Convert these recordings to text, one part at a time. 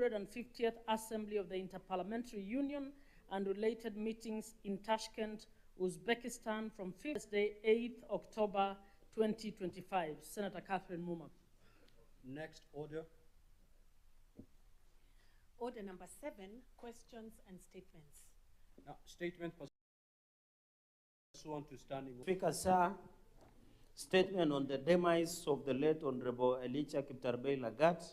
150th Assembly of the Interparliamentary Union and related meetings in Tashkent, Uzbekistan from Thursday, 8th October 2025. Senator Catherine Muma. Next order. Order number 7, questions and statements. Now, statement pursuant to standing. Speaker, sir, statement on the demise of the late Honorable Elijah Kiptarbei Lagat.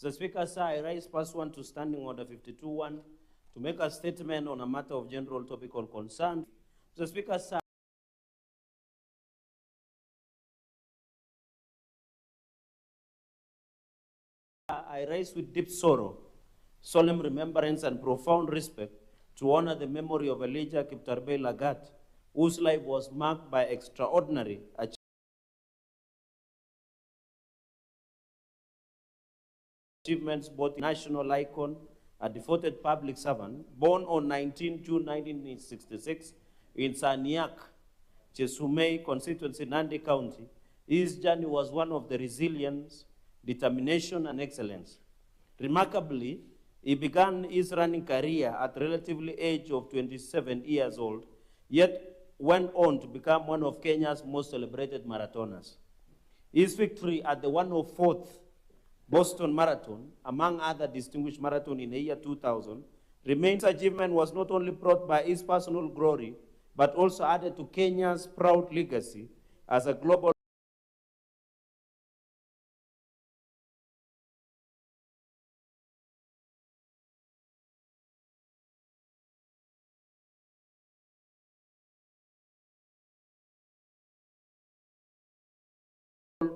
The Speaker, sir, I rise pursuant to standing order 52.1 to make a statement on a matter of general topical concern. The Speaker, sir, I rise with deep sorrow, solemn remembrance, and profound respect to honor the memory of Elijah Kiptarbei Lagat, whose life was marked by extraordinary achievements, both national icon, a devoted public servant, born on 19 June 1966 in Saniak, Chesumei constituency, Nandi County. His journey was one of the resilience, determination, and excellence. Remarkably, he began his running career at the relatively age of 27 years old, yet went on to become one of Kenya's most celebrated marathoners. His victory at the 104th Boston Marathon, among other distinguished marathons in the year 2000, remains achievement was not only brought by his personal glory, but also added to Kenya's proud legacy as a global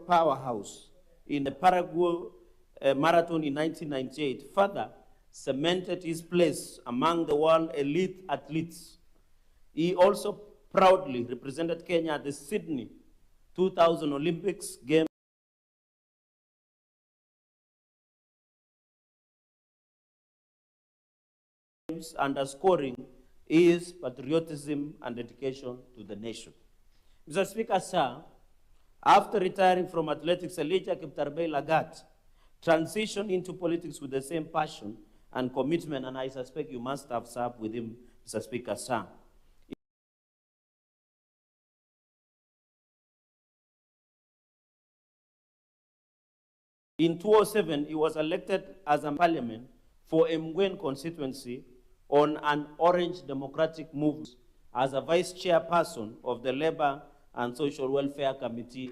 powerhouse in the Paraguay Marathon in 1998, further cemented his place among the world elite athletes. He also proudly represented Kenya at the Sydney 2000 Olympics Games, underscoring his patriotism and dedication to the nation. Mr. Speaker, sir, after retiring from athletics, Elijah Kiptarbei Lagat transitioned into politics with the same passion and commitment, and I suspect you must have served with him, Mr. Speaker, sir. In 2007, he was elected as a parliament for Mgwen constituency on an Orange Democratic Movement as a vice chairperson of the Labor and Social Welfare Committee.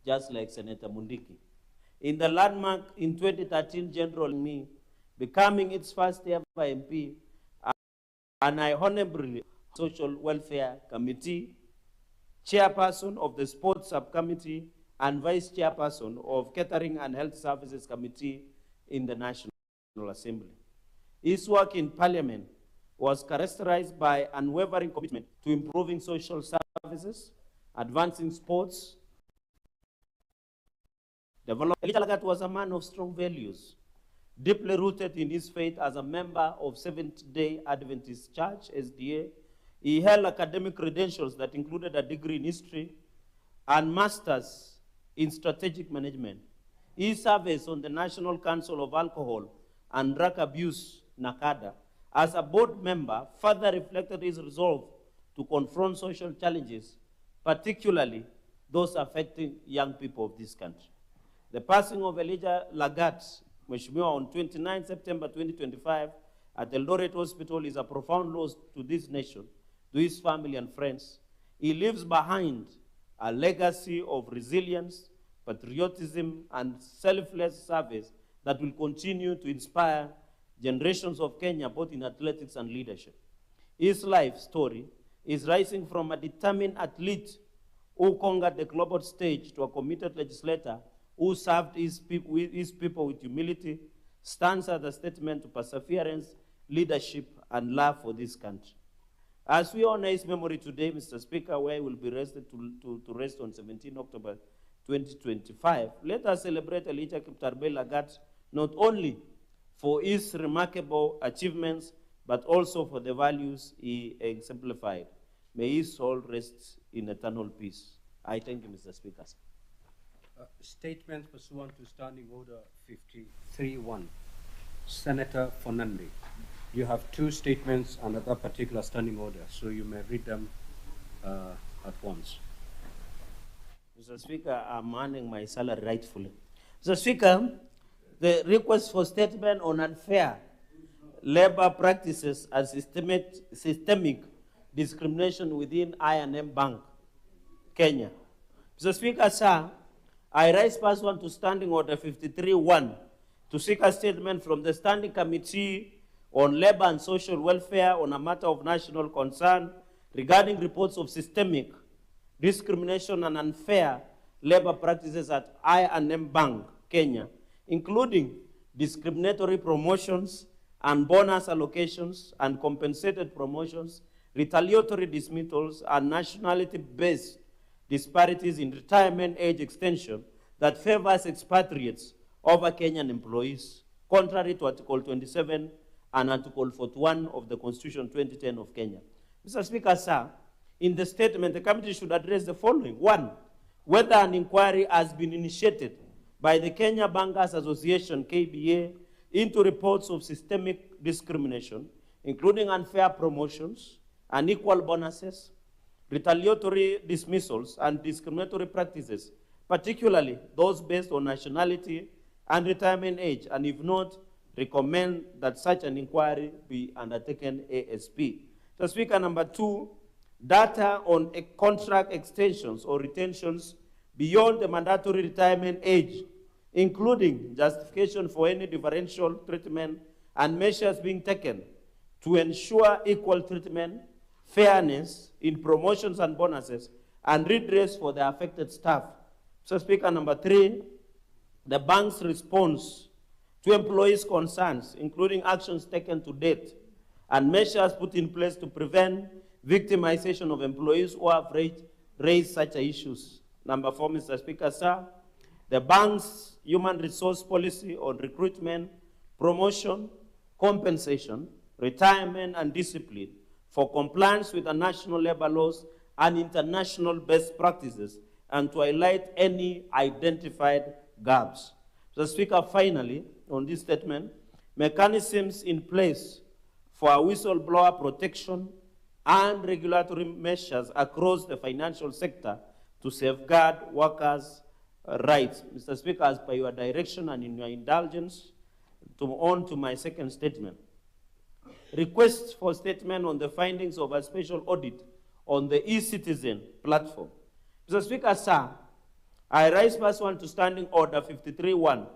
Just like Senator Mundiki. In the landmark in 2013 General Me, becoming its first ever MP, and I honorably Social Welfare Committee, chairperson of the Sports Subcommittee, and vice chairperson of Catering and Health Services Committee in the National Assembly. His work in Parliament was characterized by unwavering commitment to improving social services, advancing sports, development. Elijah Lagat was a man of strong values, deeply rooted in his faith as a member of Seventh-day Adventist Church, SDA. He held academic credentials that included a degree in history and master's in strategic management. His service on the National Council of Alcohol and Drug Abuse, NACADA, as a board member further reflected his resolve to confront social challenges, particularly those affecting young people of this country. The passing of Elijah Lagat, Mheshimiwa, on 29 September 2025 at Eldoret Hospital is a profound loss to this nation, to his family and friends. He leaves behind a legacy of resilience, patriotism, and selfless service that will continue to inspire generations of Kenya, both in athletics and leadership. His life story is rising from a determined athlete who conquered the global stage to a committed legislator who served his people with humility, stands as a statement to perseverance, leadership, and love for this country. As we honor his memory today, Mr. Speaker, where he will be rested to rest on 17 October 2025, let us celebrate Elijah Kiptarbei Lagat not only for his remarkable achievements, but also for the values he exemplified. May his soul rest in eternal peace. I thank you, Mr. Speaker. Statement pursuant to Standing Order 53-1. Senator Fonandi. You have two statements under that particular standing order, so you may read them at once. Mr. Speaker, I'm earning my salary rightfully. Mr. Speaker, the request for statement on unfair labor practices and systemic discrimination within I&M Bank, Kenya. Mr. Speaker, sir, I rise pursuant to Standing Order 53-1 to seek a statement from the Standing Committee on Labor and Social Welfare on a matter of national concern regarding reports of systemic discrimination and unfair labor practices at I&M Bank, Kenya, including discriminatory promotions and bonus allocations and compensated promotions, retaliatory dismissals, and nationality-based disparities in retirement age extension that favors expatriates over Kenyan employees, contrary to Article 27 and Article 41 of the Constitution 2010 of Kenya. Mr. Speaker, sir, in the statement, the committee should address the following. One, whether an inquiry has been initiated by the Kenya Bankers Association, KBA, into reports of systemic discrimination, including unfair promotions, unequal bonuses, retaliatory dismissals, and discriminatory practices, particularly those based on nationality and retirement age, and if not, recommend that such an inquiry be undertaken ASP. So, Speaker, number two, data on contract extensions or retentions beyond the mandatory retirement age, including justification for any differential treatment and measures being taken to ensure equal treatment, fairness in promotions and bonuses, and redress for the affected staff. So, Speaker, number three, the bank's response to employees' concerns, including actions taken to date and measures put in place to prevent victimization of employees who have raised such issues. Number four, Mr. Speaker, sir, the bank's human resource policy on recruitment, promotion, compensation, retirement, and discipline for compliance with the national labor laws and international best practices, and to highlight any identified gaps. So, Speaker, finally, on this statement, mechanisms in place for whistleblower protection and regulatory measures across the financial sector to safeguard workers' rights. Mr. Speaker, as per your direction and in your indulgence, on to my second statement. Request for statement on the findings of a special audit on the e-citizen platform. Mr. Speaker, sir, I rise pursuant to Standing Order 53-1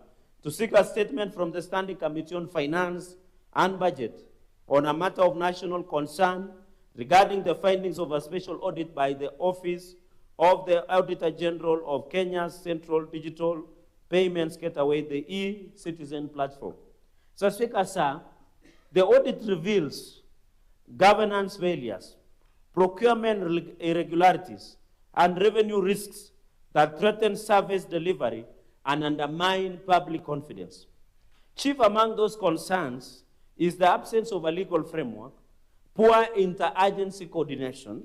to seek a statement from the Standing Committee on Finance and Budget on a matter of national concern regarding the findings of a special audit by the Office of the Auditor General of Kenya's Central Digital Payments Gateway, the e-citizen platform. So, Speaker, sir, the audit reveals governance failures, procurement irregularities, and revenue risks that threaten service delivery and undermine public confidence. Chief among those concerns is the absence of a legal framework, poor interagency coordination,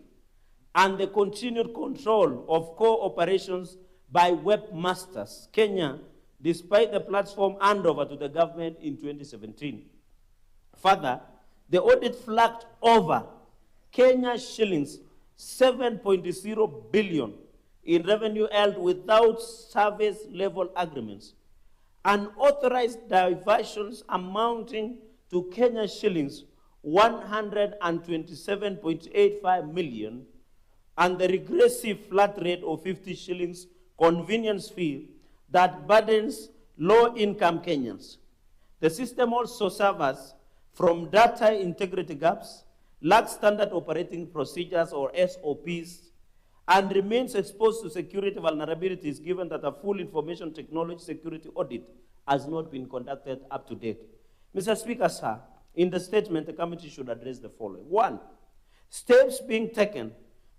and the continued control of core operations by webmasters, Kenya, despite the platform handover to the government in 2017. Further, the audit flagged over Kenya shillings 7.0 billion in revenue held without service level agreements, unauthorized diversions amounting to Kenya shillings 127.85 million, and the regressive flat rate of 50 shillings convenience fee that burdens low-income Kenyans. The system also suffers from data integrity gaps, lacks standard operating procedures or SOPs, and remains exposed to security vulnerabilities given that a full information technology security audit has not been conducted up to date. Mr. Speaker, sir, in the statement, the committee should address the following. One, steps being taken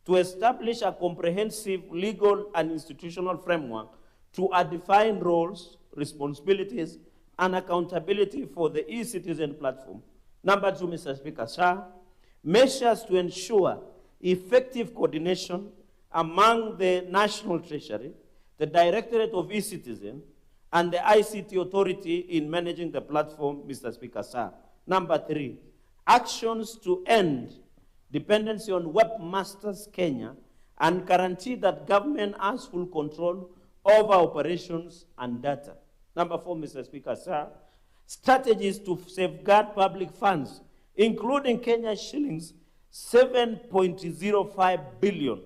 to establish a comprehensive legal and institutional framework to define roles, responsibilities, and accountability for the e-citizen platform. Number 2, Mr. Speaker, sir, measures to ensure effective coordination among the National Treasury, the Directorate of e-Citizen, and the ICT Authority in managing the platform, Mr. Speaker, sir. Number 3, actions to end dependency on Webmasters Kenya and guarantee that government has full control over operations and data. Number 4, Mr. Speaker, sir, strategies to safeguard public funds, including Kenya shillings 7.05 billion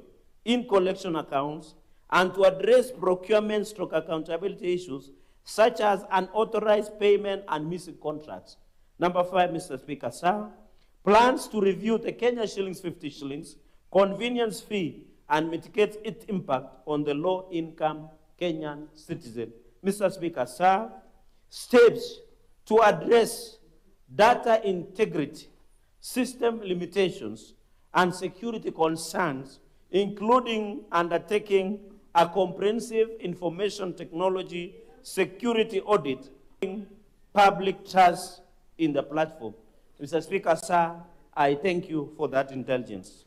in collection accounts, and to address procurement stroke accountability issues such as unauthorized payment and missing contracts. Number 5, Mr. Speaker, sir, plans to review the Kenya shillings 50 shillings convenience fee and mitigate its impact on the low-income Kenyan citizen. Mr. Speaker, sir, steps to address data integrity, system limitations, and security concerns, including undertaking a comprehensive information technology security audit, public trust in the platform. Mr. Speaker, sir, I thank you for that intelligence.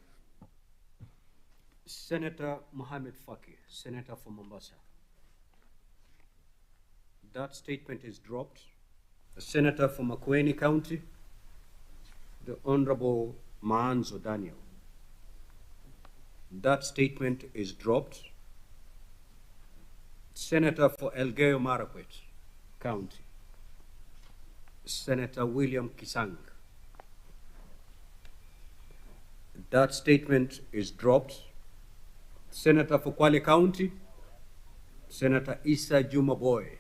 Senator Mohamed Faki, Senator from Mombasa. That statement is dropped. The Senator from Makwiny County, the Honorable Maanzo Daniel. That statement is dropped. Senator for Elgeyo Marakwet County, Senator William Kisang. That statement is dropped. Senator for Kwale County, Senator Issa Juma Boy.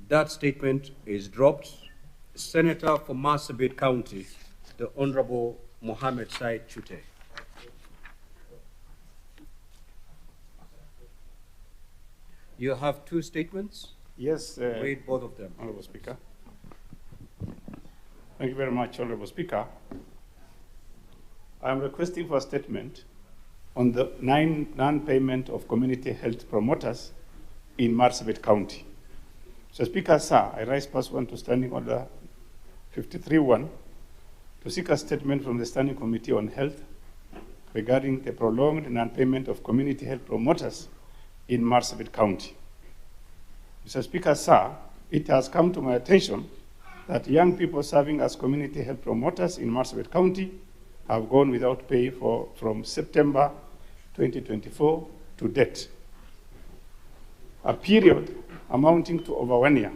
That statement is dropped. Senator for Marsabit County, the Honorable Mohammed Said Chute. You have two statements. Yes. Read both of them. Honorable Speaker. Thank you very much, Honorable Speaker. I am requesting for a statement on the non-payment of community health promoters in Marsabit County. So, Speaker, sir, I rise pursuant to Standing Order 53-1 to seek a statement from the Standing Committee on Health regarding the prolonged non-payment of community health promoters in Marsabit County. Mr. Speaker, sir, it has come to my attention that young people serving as community health promoters in Marsabit County have gone without pay from September 2024 to date, a period amounting to over 1 year.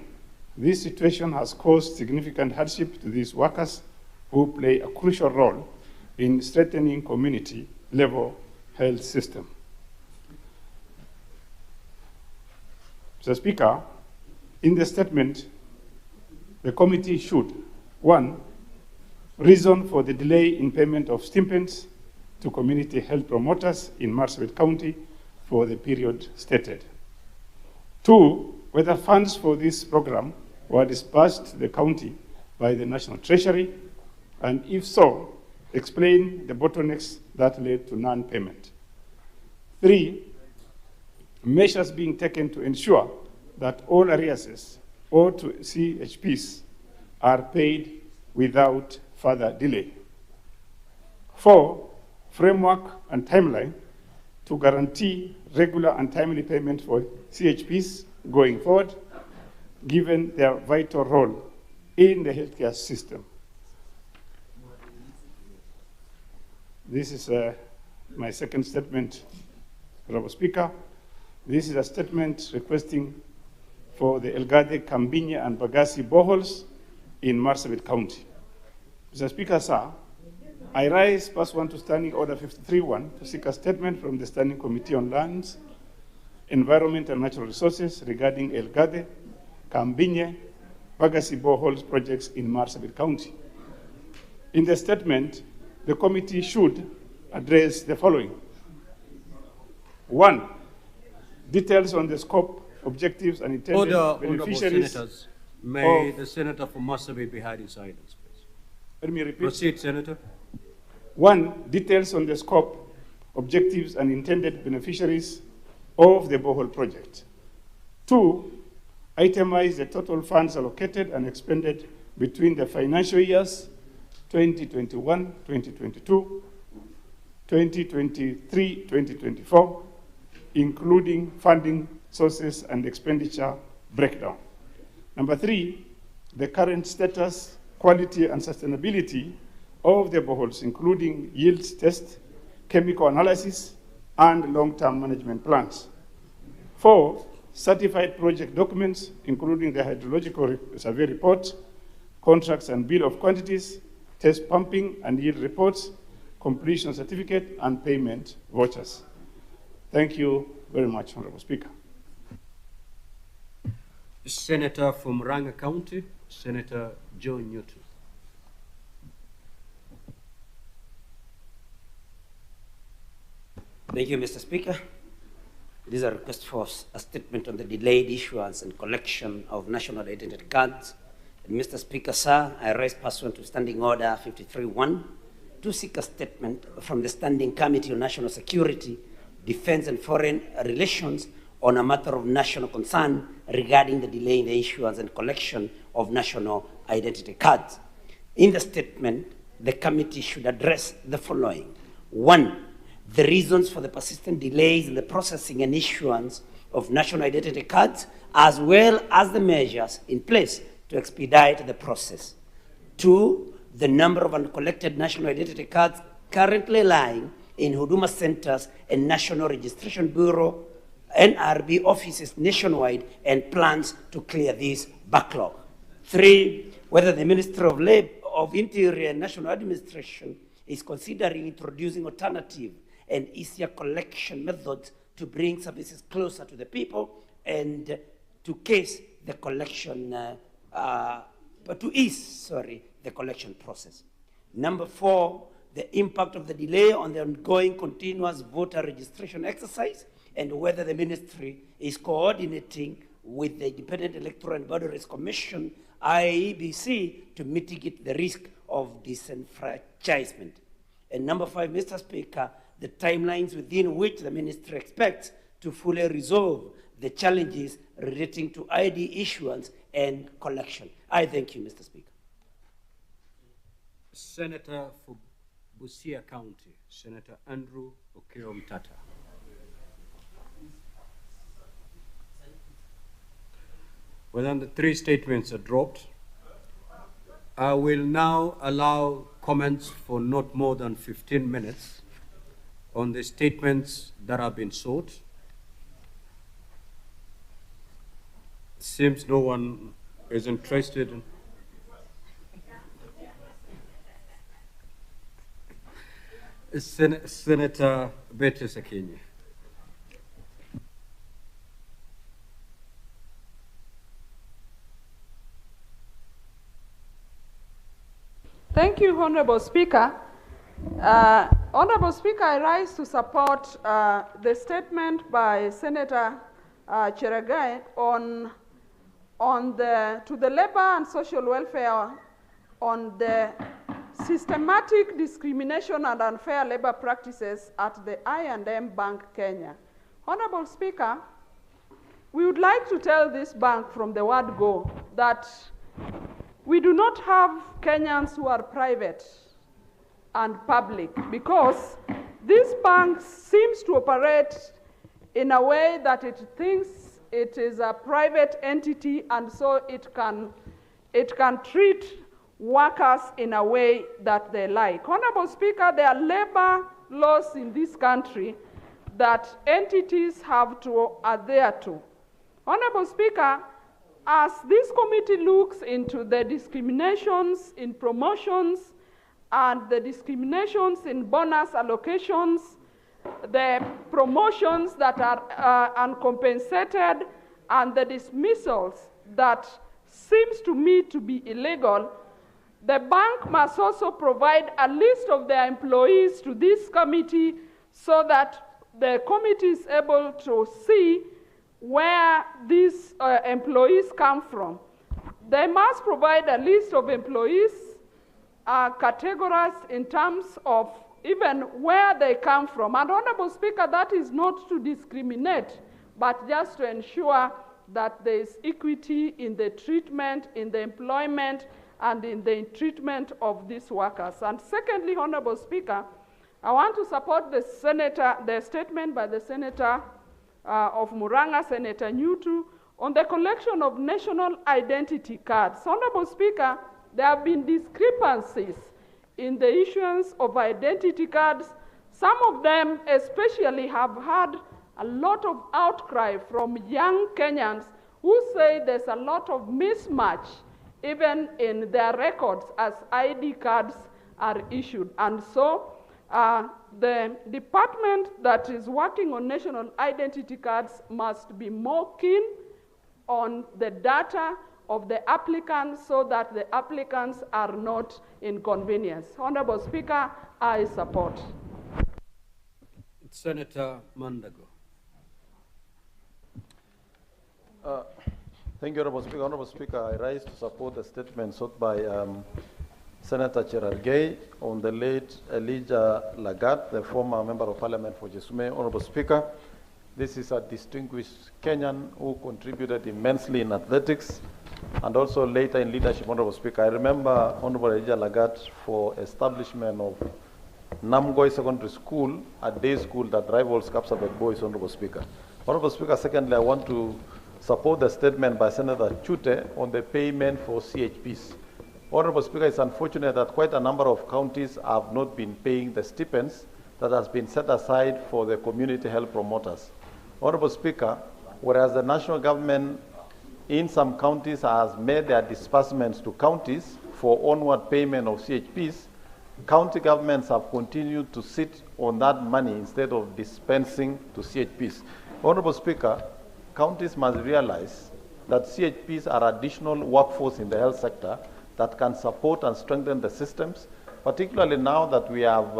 This situation has caused significant hardship to these workers who play a crucial role in strengthening community-level health system. Mr. Speaker, in the statement, the committee should, 1, reason for the delay in payment of stipends to community health promoters in Marsabit County for the period stated. 2, whether funds for this program were disbursed to the county by the National Treasury, and if so, explain the bottlenecks that led to non-payment. 3, measures being taken to ensure that all arrears owed to CHPs are paid without further delay. 4, framework and timeline to guarantee regular and timely payment for CHPs going forward, given their vital role in the healthcare system. This is my second statement, Honorable Speaker. This is a statement requesting for the Elgade, Kambinya, and Bagasi boreholes in Marsabit County. Mr. Speaker, sir, I rise pursuant to Standing Order 53-1 to seek a statement from the Standing Committee on Lands, Environment and Natural Resources regarding Elgade, Kambinya, Bagasi boreholes projects in Marsabit County. In the statement, the committee should address the following. 1, details on the scope, objectives, and intended beneficiaries. Senators, may the senator from Marsabit be heard in silence, please. Let me repeat. Proceed, Senator. 1, details on the scope, objectives, and intended beneficiaries of the borehole project. 2, Itemize the total funds allocated and expended between the financial years 2021, 2022, 2023, 2024, including funding sources and expenditure breakdown. Number 3, the current status, quality, and sustainability of the boreholes, including yields test, chemical analysis, and long-term management plans. 4, certified project documents, including the hydrological survey report, contracts and bill of quantities, test pumping and yield reports, completion certificate, and payment vouchers. Thank you very much, Honorable Speaker. Senator from Murang'a County, Senator John Newton. Thank you, Mr. Speaker. It is a request for a statement on the delayed issuance and collection of national identity cards. And Mr. Speaker, sir, I rise pursuant to Standing Order 53-1 to seek a statement from the Standing Committee on National Security, Defense and Foreign Relations on a matter of national concern regarding the delay in the issuance and collection of national identity cards. In the statement, the committee should address the following. 1, the reasons for the persistent delays in the processing and issuance of national identity cards, as well as the measures in place to expedite the process. 2, the number of uncollected national identity cards currently lying in Huduma centers and National Registration Bureau, NRB offices nationwide, and plans to clear this backlog. 3, whether the Ministry of Labor, of Interior and National Administration is considering introducing alternative and easier collection methods to bring services closer to the people and to ease the collection, the collection process. Number 4, the impact of the delay on the ongoing continuous voter registration exercise, and whether the ministry is coordinating with the Independent Electoral and Boundaries Commission, IEBC, to mitigate the risk of disenfranchisement. And number 5, Mr. Speaker, the timelines within which the ministry expects to fully resolve the challenges relating to ID issuance and collection. I thank you, Mr. Speaker. Senator for Busia County, Senator Andrew Okero Mtata. Well, then the 3 statements are dropped. I will now allow comments for not more than 15 minutes on the statements that have been sought. Seems no one is interested in. Senator Beatrice Akinyi. Thank you, Honorable Speaker. Honorable Speaker, I rise to support the statement by Senator Cheragai to the labor and social welfare on the systematic discrimination and unfair labor practices at the I&M Bank, Kenya. Honorable Speaker, we would like to tell this bank from the word go that we do not have Kenyans who are private and public, because this bank seems to operate in a way that it thinks it is a private entity, and so it can treat workers in a way that they like. Honorable Speaker, there are labor laws in this country that entities have to adhere to. Honorable Speaker, as this committee looks into the discriminations in promotions and the discriminations in bonus allocations, the promotions that are uncompensated, and the dismissals that seems to me to be illegal, the bank must also provide a list of their employees to this committee so that the committee is able to see where these employees come from. They must provide a list of employees, categorized in terms of even where they come from. And Honorable Speaker, that is not to discriminate, but just to ensure that there is equity in the treatment, in the employment, and in the treatment of these workers. And secondly, Honorable Speaker, I want to support the statement by the Senator of Muranga, Senator Nyutu, on the collection of national identity cards. Honorable Speaker, there have been discrepancies in the issuance of identity cards. Some of them especially have had a lot of outcry from young Kenyans who say there's a lot of mismatch even in their records as ID cards are issued. And so the department that is working on national identity cards must be more keen on the data of the applicants so that the applicants are not inconvenienced. Honorable Speaker, I support. Senator Mandago. Thank you, Honorable Speaker. Honorable Speaker, I rise to support the statement sought by Senator Cherargei on the late Elijah Lagat, the former Member of Parliament for Jesume. Honorable Speaker, this is a distinguished Kenyan who contributed immensely in athletics and also later in leadership, Honorable Speaker. I remember Honorable Elijah Lagat for establishment of Namgoi Secondary School, a day school that rivals Kapsabet Boys, Honorable Speaker. Honorable Speaker, secondly, I want to support the statement by Senator Chute on the payment for CHPs. Honorable Speaker, it's unfortunate that quite a number of counties have not been paying the stipends that has been set aside for the community health promoters. Honorable Speaker, whereas the national government in some counties has made their disbursements to counties for onward payment of CHPs, county governments have continued to sit on that money instead of dispensing to CHPs. Honorable Speaker, counties must realize that CHPs are additional workforce in the health sector that can support and strengthen the systems, particularly now that we have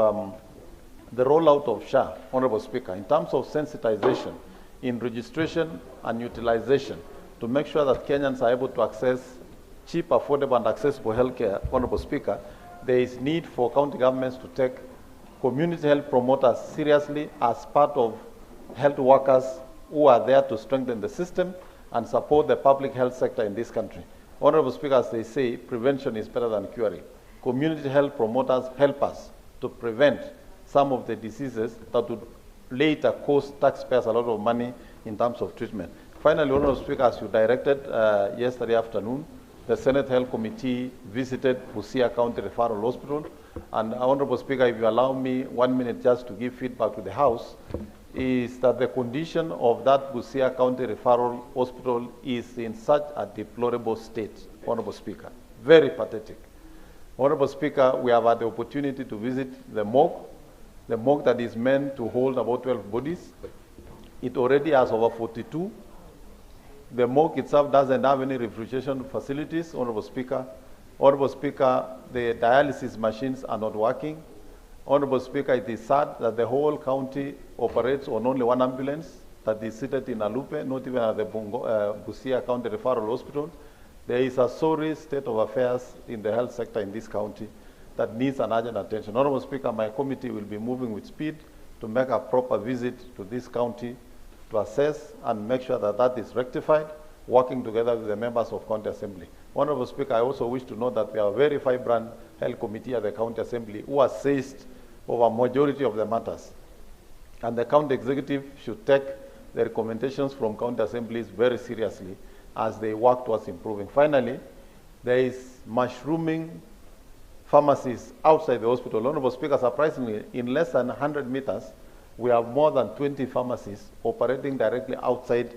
the rollout of SHA, Honorable Speaker, in terms of sensitization, in registration and utilization, to make sure that Kenyans are able to access cheap, affordable, and accessible health care, Honorable Speaker. There is need for county governments to take community health promoters seriously as part of health workers who are there to strengthen the system and support the public health sector in this country. Honorable Speaker, as they say, prevention is better than curing. Community health promoters help us to prevent some of the diseases that would later cost taxpayers a lot of money in terms of treatment. Finally, Honorable Speaker, as you directed yesterday afternoon, the Senate Health Committee visited Busia County Referral Hospital. And Honorable Speaker, if you allow me 1 minute just to give feedback to the House, is that the condition of that Busia County Referral Hospital is in such a deplorable state, Honorable Speaker, very pathetic. Honorable Speaker, we have had the opportunity to visit the morgue that is meant to hold about 12 bodies. It already has over 42. The morgue itself doesn't have any refrigeration facilities, Honorable Speaker. Honorable Speaker, the dialysis machines are not working. Honorable Speaker, it is sad that the whole county operates on only one ambulance that is seated in Alupe, not even at the Busia County Referral Hospital. There is a sorry state of affairs in the health sector in this county that needs an urgent attention. Honorable Speaker, my committee will be moving with speed to make a proper visit to this county to assess and make sure that that is rectified, working together with the members of County Assembly. Honorable Speaker, I also wish to note that we have a very vibrant health committee at the County Assembly who assessed over a majority of the matters. And the county executive should take the recommendations from county assemblies very seriously as they work towards improving. Finally, there is mushrooming pharmacies outside the hospital. Honorable Speaker, surprisingly, in less than 100 meters, we have more than 20 pharmacies operating directly outside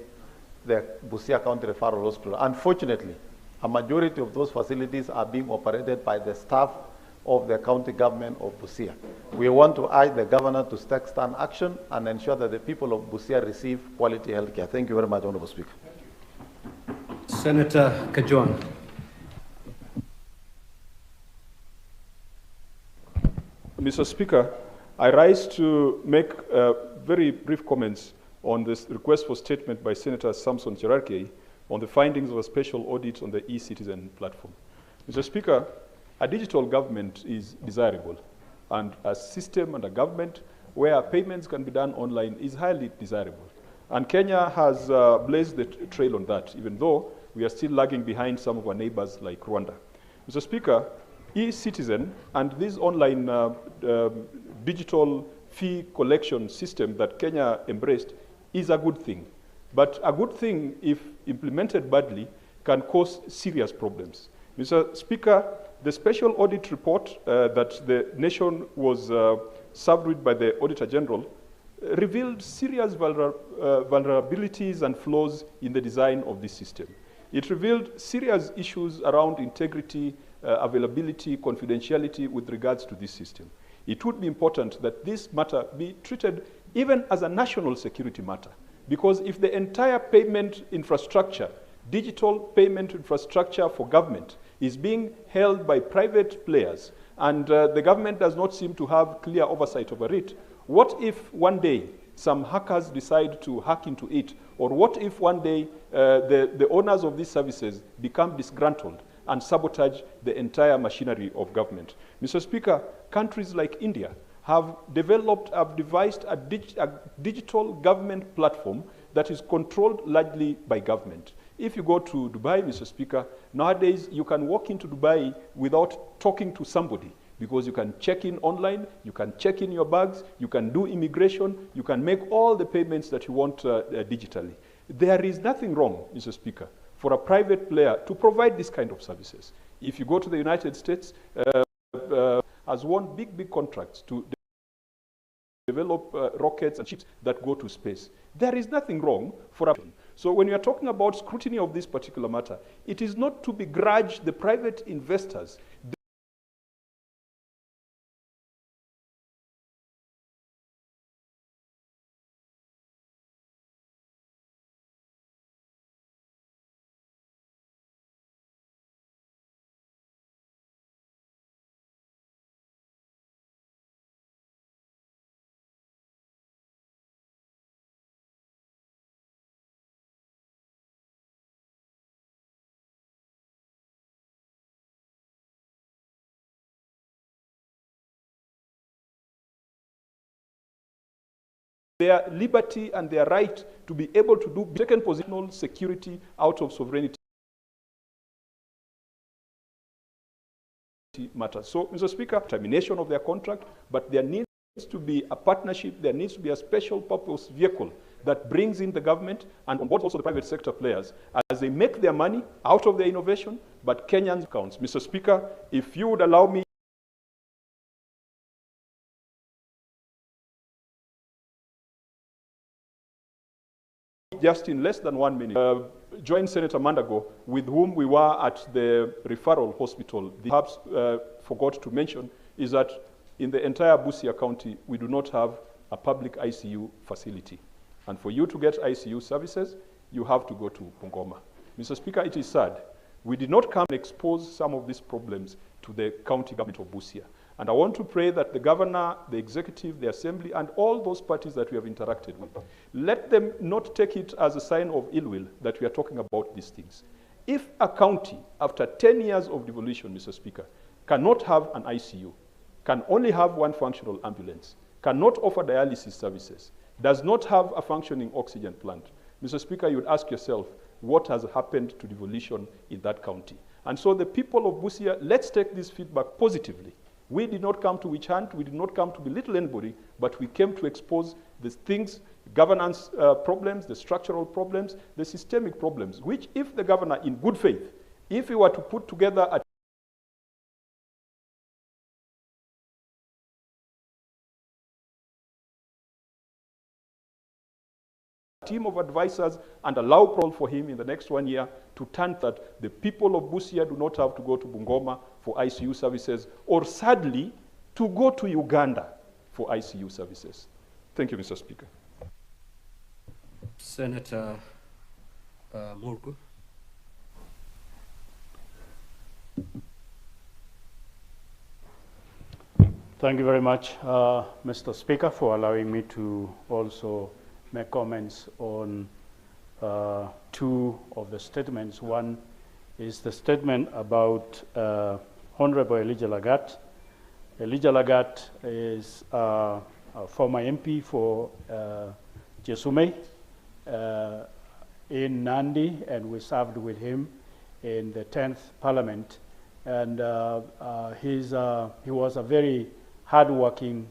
the Busia County Referral Hospital. Unfortunately, a majority of those facilities are being operated by the staff of the county government of Busia. We want to urge the governor to take stand action and ensure that the people of Busia receive quality health care. Thank you very much, Honorable Speaker. Senator Kajuan. Mr. Speaker, I rise to make very brief comments on this request for statement by Senator Samson Cherargei on the findings of a special audit on the e-citizen platform. Mr. Speaker, a digital government is desirable, and a system and a government where payments can be done online is highly desirable. And Kenya has blazed the trail on that, even though we are still lagging behind some of our neighbors like Rwanda. Mr. Speaker, e-citizen and this online digital fee collection system that Kenya embraced is a good thing. But a good thing, if implemented badly, can cause serious problems. Mr. Speaker, the special audit report that the nation was served with by the Auditor General revealed serious vulnerabilities and flaws in the design of this system. It revealed serious issues around integrity, availability, confidentiality with regards to this system. It would be important that this matter be treated even as a national security matter, because if the entire payment infrastructure, digital payment infrastructure for government is being held by private players and the government does not seem to have clear oversight over it, what if one day some hackers decide to hack into it? Or what if one day the owners of these services become disgruntled and sabotage the entire machinery of government? Mr. Speaker, countries like India have devised a digital government platform that is controlled largely by government. If you go to Dubai, Mr. Speaker, nowadays you can walk into Dubai without talking to somebody, because you can check in online, you can check in your bags, you can do immigration, you can make all the payments that you want digitally. There is nothing wrong, Mr. Speaker, for a private player to provide this kind of services. If you go to the United States, has won big contracts to develop rockets and ships that go to space. There is nothing wrong for a... So when you are talking about scrutiny of this particular matter, it is not to begrudge the private investors their liberty and their right to be able to do taken positional security out of sovereignty matters. So, Mr. Speaker, termination of their contract, but there needs to be a partnership, there needs to be a special purpose vehicle that brings in the government and on board also the private sector players as they make their money out of their innovation, but Kenyans counts. Mr. Speaker, if you would allow me just in less than 1 minute, join Senator Mandago, with whom we were at the referral hospital. Perhaps forgot to mention is that in the entire Busia County, we do not have a public ICU facility. And for you to get ICU services, you have to go to Bungoma. Mr. Speaker, it is sad. We did not come and expose some of these problems to the county government of Busia. And I want to pray that the governor, the executive, the assembly, and all those parties that we have interacted with, let them not take it as a sign of ill will that we are talking about these things. If a county, after 10 years of devolution, Mr. Speaker, cannot have an ICU, can only have one functional ambulance, cannot offer dialysis services, does not have a functioning oxygen plant, Mr. Speaker, you would ask yourself, what has happened to devolution in that county? And so the people of Busia, let's take this feedback positively. We did not come to witch hunt, we did not come to belittle anybody, but we came to expose the things, governance problems, the structural problems, the systemic problems, which if the governor in good faith, if he were to put together a team of advisors and allow parole for him in the next 1 year to turn that the people of Busia do not have to go to Bungoma for ICU services, or sadly, to go to Uganda for ICU services. Thank you, Mr. Speaker. Senator Murgu. Thank you very much, Mr. Speaker, for allowing me to also make comments on two of the statements. One is the statement about Honorable Elijah Lagat. Elijah Lagat is a former MP for Jesume, in Nandi, and we served with him in the 10th Parliament. And he was a very hardworking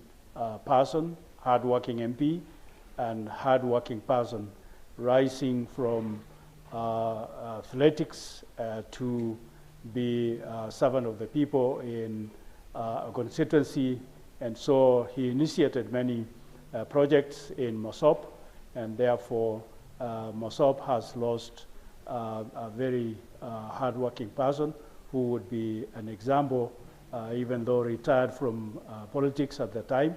person, hardworking MP, and hardworking person, rising from athletics to be a servant of the people in a constituency. And so he initiated many projects in Mosop, and therefore Mosop has lost a very hardworking person who would be an example, even though retired from politics at the time,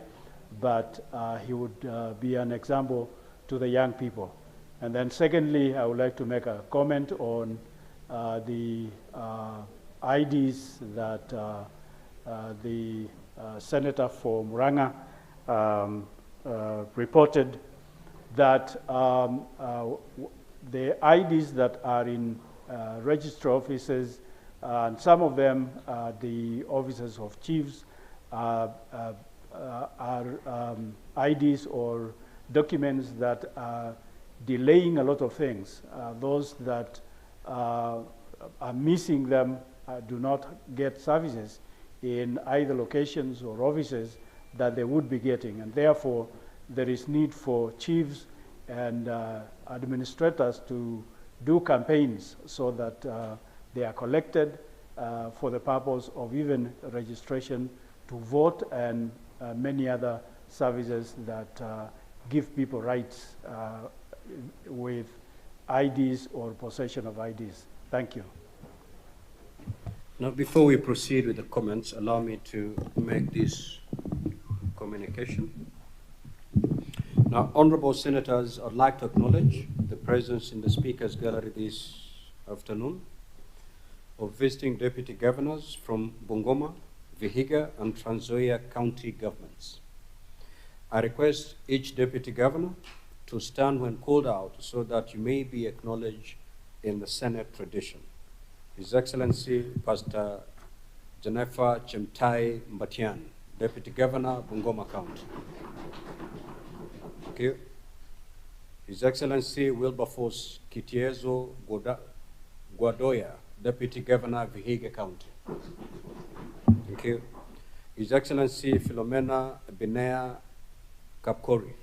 but he would be an example to the young people. And then secondly, I would like to make a comment on the IDs that the senator for Muranga reported, that the IDs that are in registrar offices, and some of them, the offices of chiefs, are IDs or documents that are delaying a lot of things. Those that are missing them do not get services in either locations or offices that they would be getting. And therefore, there is need for chiefs and administrators to do campaigns so that they are collected for the purpose of even registration to vote and many other services that give people rights with IDs or possession of IDs. Thank you. Now, before we proceed with the comments, allow me to make this communication. Now, honorable senators, I'd like to acknowledge the presence in the Speaker's Gallery this afternoon of visiting deputy governors from Bungoma, Vihiga, and Trans Nzoia county governments. I request each deputy governor to stand when called out so that you may be acknowledged in the Senate tradition. His Excellency Pastor Jennifer Chemtai Mbatian, Deputy Governor, Bungoma County. Thank you. His Excellency Wilberforce Kitiezo Guadoya, Deputy Governor, Vihiga County. Thank you. His Excellency Philomena Binea Kapkori.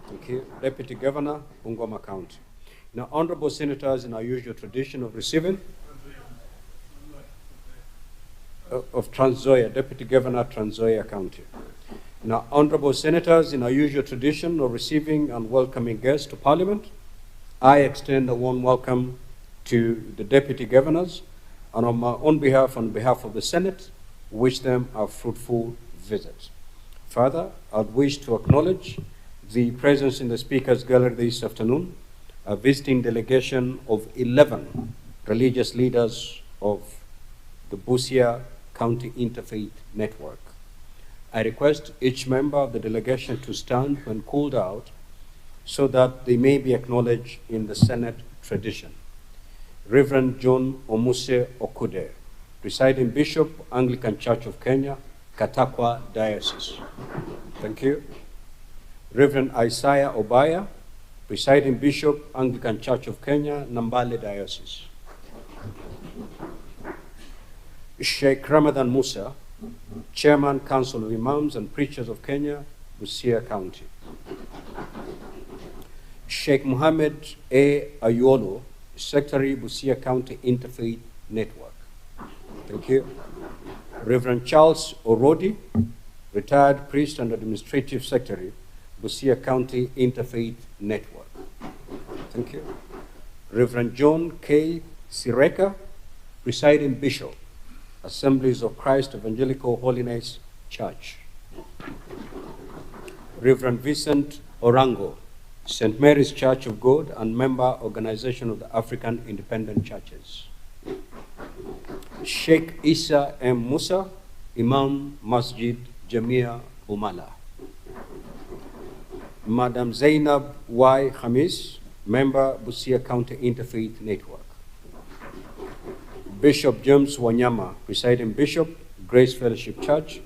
Thank you. Deputy Governor, Bungoma County. Now, honorable senators, in our usual tradition of receiving, of Trans Nzoia, Deputy Governor, Trans Nzoia County. Now, honorable senators, in our usual tradition of receiving and welcoming guests to Parliament, I extend a warm welcome to the deputy governors, and on my own behalf, on behalf of the Senate, wish them a fruitful visit. Further, I'd wish to acknowledge the presence in the Speaker's Gallery this afternoon, a visiting delegation of 11 religious leaders of the Busia County Interfaith Network. I request each member of the delegation to stand when called out so that they may be acknowledged in the Senate tradition. Reverend John Omuse Okude, Presiding Bishop, Anglican Church of Kenya, Katakwa Diocese. Thank you. Reverend Isaiah Obaya, Presiding Bishop, Anglican Church of Kenya, Nambale Diocese. Sheikh Ramadan Musa, Chairman, Council of Imams and Preachers of Kenya, Busia County. Sheikh Mohammed A. Ayolo, Secretary, Busia County Interfaith Network. Thank you. Reverend Charles Orodi, Retired Priest and Administrative Secretary, Busia County Interfaith Network. Thank you. Reverend John K. Sireka, Presiding Bishop, Assemblies of Christ Evangelical Holiness Church. Reverend Vincent Orango, St. Mary's Church of God and member Organization of the African Independent Churches. Sheikh Isa M. Musa, Imam Masjid Jamia Bumala. Madam Zainab Y. Khamis, member Busia County Interfaith Network. Bishop James Wanyama, Presiding Bishop, Grace Fellowship Church,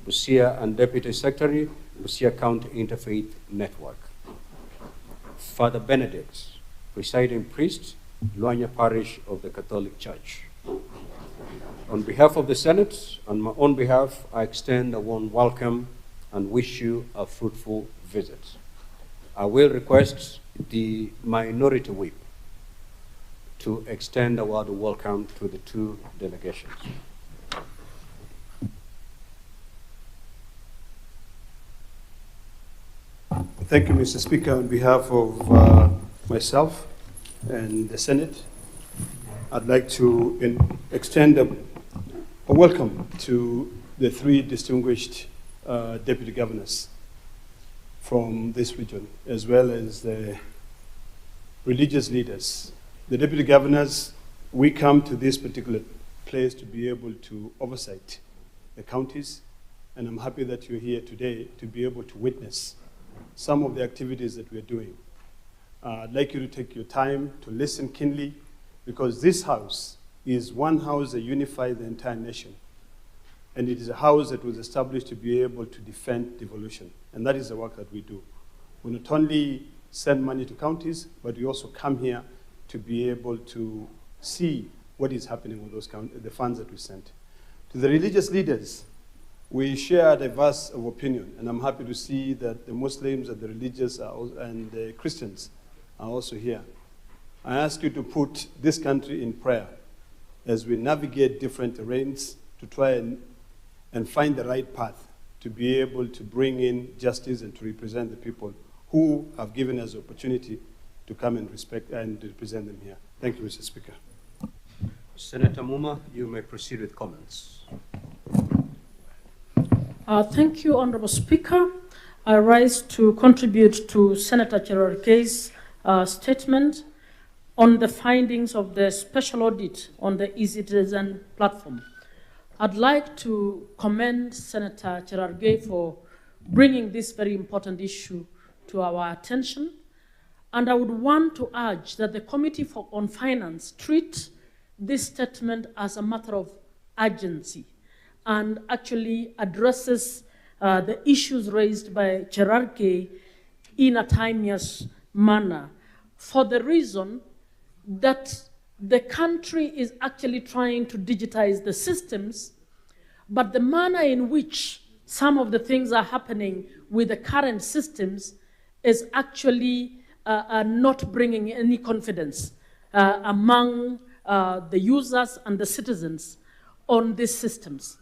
Busia and Deputy Secretary, Busia County Interfaith Network. Father Benedict, presiding priest, Luanya Parish of the Catholic Church. On behalf of the Senate and my own behalf, I extend a warm welcome and wish you a fruitful visit. I will request the minority whip to extend a word of welcome to the two delegations. Thank you, Mr. Speaker. On behalf of myself and the Senate, I'd like to extend a welcome to the three distinguished deputy governors from this region, as well as the religious leaders. The deputy governors, we come to this particular place to be able to oversight the counties, and I'm happy that you're here today to be able to witness some of the activities that we're doing. I'd like you to take your time to listen keenly, because this house is one house that unifies the entire nation. And it is a house that was established to be able to defend devolution. And that is the work that we do. We not only send money to counties, but we also come here to be able to see what is happening with those the funds that we sent. To the religious leaders, we share a diverse of opinion, and I'm happy to see that the Muslims and the religious and the Christians are also here. I ask you to put this country in prayer as we navigate different terrains to try and find the right path to be able to bring in justice and to represent the people who have given us the opportunity to come and respect and represent them here. Thank you, Mr. Speaker. Senator Muma, you may proceed with comments. Thank you, Honorable Speaker. I rise to contribute to Senator Cherargei's statement on the findings of the special audit on the eCitizen platform. I'd like to commend Senator Cherargei for bringing this very important issue to our attention. And I would want to urge that the Committee on Finance treat this statement as a matter of urgency and actually addresses the issues raised by Cherargei in a timeous manner, for the reason that the country is actually trying to digitize the systems, but the manner in which some of the things are happening with the current systems is actually not bringing any confidence among the users and the citizens on these systems.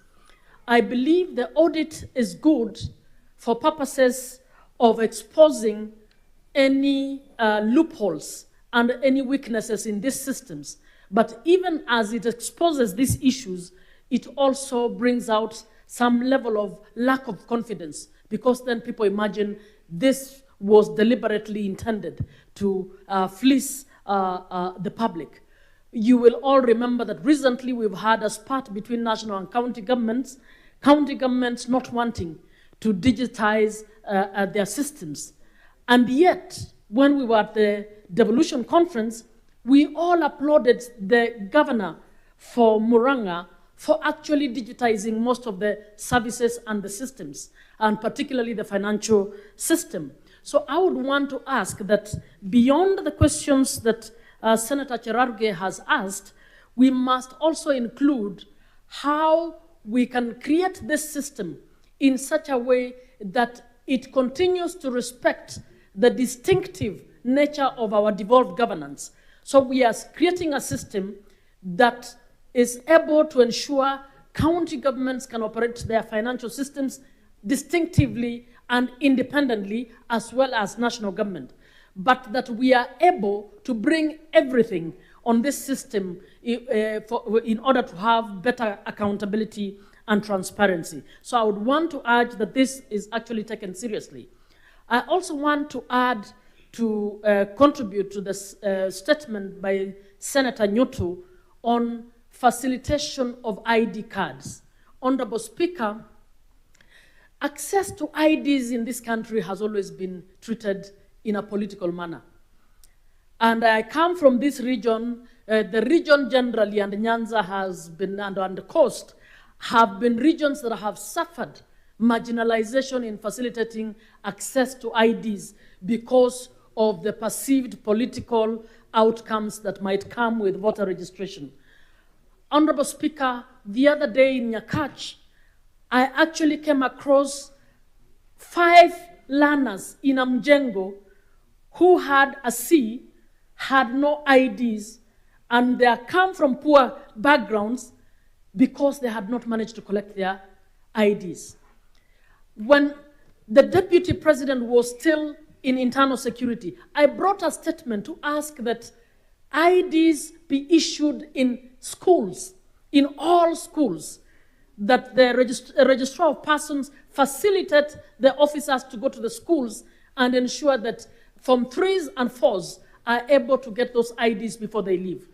I believe the audit is good for purposes of exposing any loopholes and any weaknesses in these systems. But even as it exposes these issues, it also brings out some level of lack of confidence, because then people imagine this was deliberately intended to fleece the public. You will all remember that recently we've had a spat between national and county governments not wanting to digitize their systems. And yet, when we were at the devolution conference, we all applauded the governor for Muranga for actually digitizing most of the services and the systems, and particularly the financial system. So I would want to ask that beyond the questions that Senator Cherargei has asked, we must also include how we can create this system in such a way that it continues to respect the distinctive nature of our devolved governance. So we are creating a system that is able to ensure county governments can operate their financial systems distinctively and independently, as well as national government, but that we are able to bring everything on this system in order to have better accountability and transparency. So I would want to urge that this is actually taken seriously. I also want to add to contribute to this statement by Senator Nyoto on facilitation of ID cards. Honorable Speaker, access to IDs in this country has always been treated in a political manner. And I come from this region. The region generally, and Nyanza has been, and the coast, have been regions that have suffered marginalization in facilitating access to IDs, because of the perceived political outcomes that might come with voter registration. Honorable Speaker, the other day in Nyakach, I actually came across 5 learners in Mjengo who had a C, had no IDs, and they come from poor backgrounds because they had not managed to collect their IDs. When the Deputy President was still in internal security, I brought a statement to ask that IDs be issued in schools, in all schools, that the registrar of persons facilitate the officers to go to the schools and ensure that Form 3s and 4s are able to get those IDs before they leave.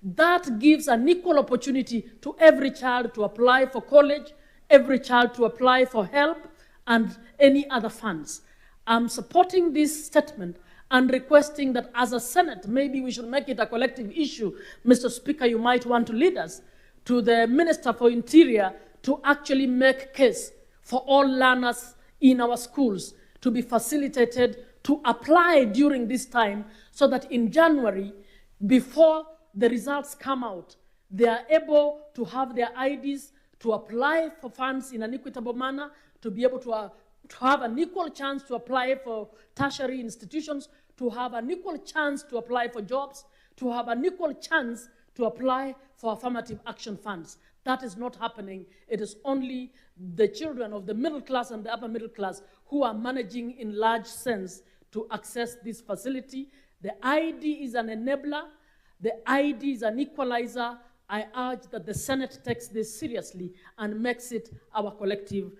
That gives an equal opportunity to every child to apply for college, every child to apply for help, and any other funds. I'm supporting this statement and requesting that as a Senate, maybe we should make it a collective issue. Mr. Speaker, you might want to lead us to the Minister for Interior to actually make case for all learners in our schools to be facilitated to apply during this time so that in January, before the results come out, they are able to have their IDs, to apply for funds in an equitable manner, to be able to have an equal chance to apply for tertiary institutions, to have an equal chance to apply for jobs, to have an equal chance to apply for affirmative action funds. That is not happening. It is only the children of the middle class and the upper middle class who are managing in large sense to access this facility. The ID is an enabler. The ID is an equalizer. I urge that the Senate takes this seriously and makes it our collective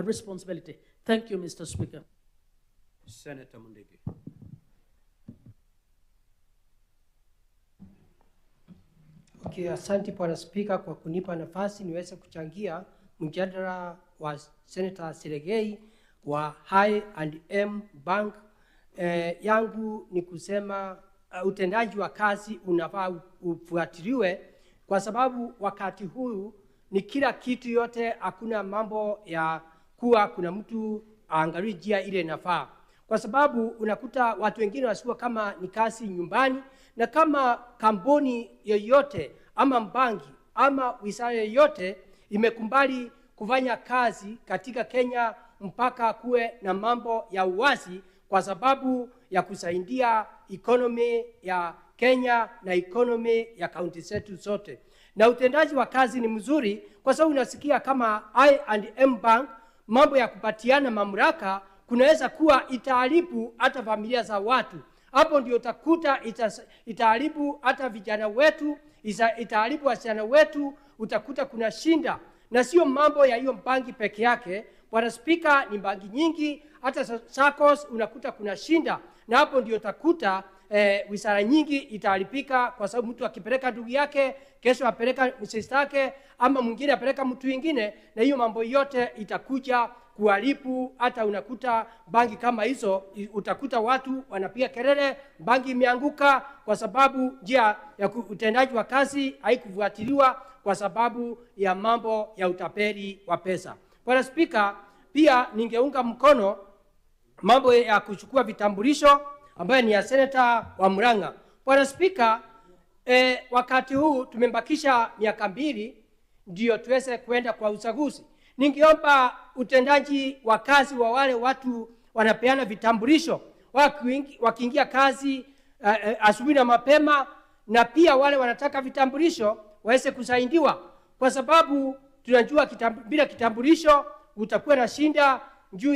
responsibility. Thank you, Mr. Speaker. Senator Mundigi. Okay, asante Bwana Spika kwa kunipa nafasi niweze kuchangia mjadala wa Senator Cherargei wa I&M Bank. Yangu ni kusema utendaji wa kazi unafaa ufuatiliwe kwa sababu wakati huu ni kila kitu yote, hakuna mambo ya kuwa kuna mtu aangalie njia ile inafaa. Kwa sababu unakuta watu wengine wasikuwa kama ni kazi nyumbani, na kama kampuni yoyote ama mbangi ama wizara yoyote imekumbali kufanya kazi katika Kenya mpaka kuwe na mambo ya uwazi kwa sababu ya kusaidia economy ya Kenya na economy ya kaunti zetu zote. Na utendaji wa kazi ni mzuri kwa sababu unasikia kama I&M Bank mambo ya kupatiana mamlaka kunaweza kuwa itaharibu hata familia za watu. Hapo ndio utakuta itaharibu hata vijana wetu, itaharibu wasichana wetu, utakuta kuna shinda. Na sio mambo ya hiyo banki peke yake. Bwana Spika, ni banki nyingi, hata SACCOS unakuta kuna shinda. Na hapo ndio utakuta wizara nyingi itaharibika kwa sababu mtu akipeleka ndugu yake, kesho apeleka sister yake, ama mwingine apeleka mtu mwingine, na hiyo mambo yote itakuja kuharibu. Hata unakuta banki kama hizo, utakuta watu wanapiga kelele, banki imeanguka kwa sababu njia ya utendaji wa kazi haikufuatiliwa kwa sababu ya mambo ya utapeli wa pesa. Bwana Spika, pia ningeunga mkono mambo ya kuchukua vitambulisho ambayo ni ya Senator wa Murang'a. Bwana Spika, wakati huu tumembakisha miaka 2 ndio tuweze kwenda kwa uchaguzi. Ningeomba utendaji wa kazi wa wale watu wanapeana vitambulisho wakiingia kazi asubuhi na mapema, na pia wale wanataka vitambulisho waweze kusaidiwa kwa sababu tunajua bila kitambulisho utakuwa na shinda juu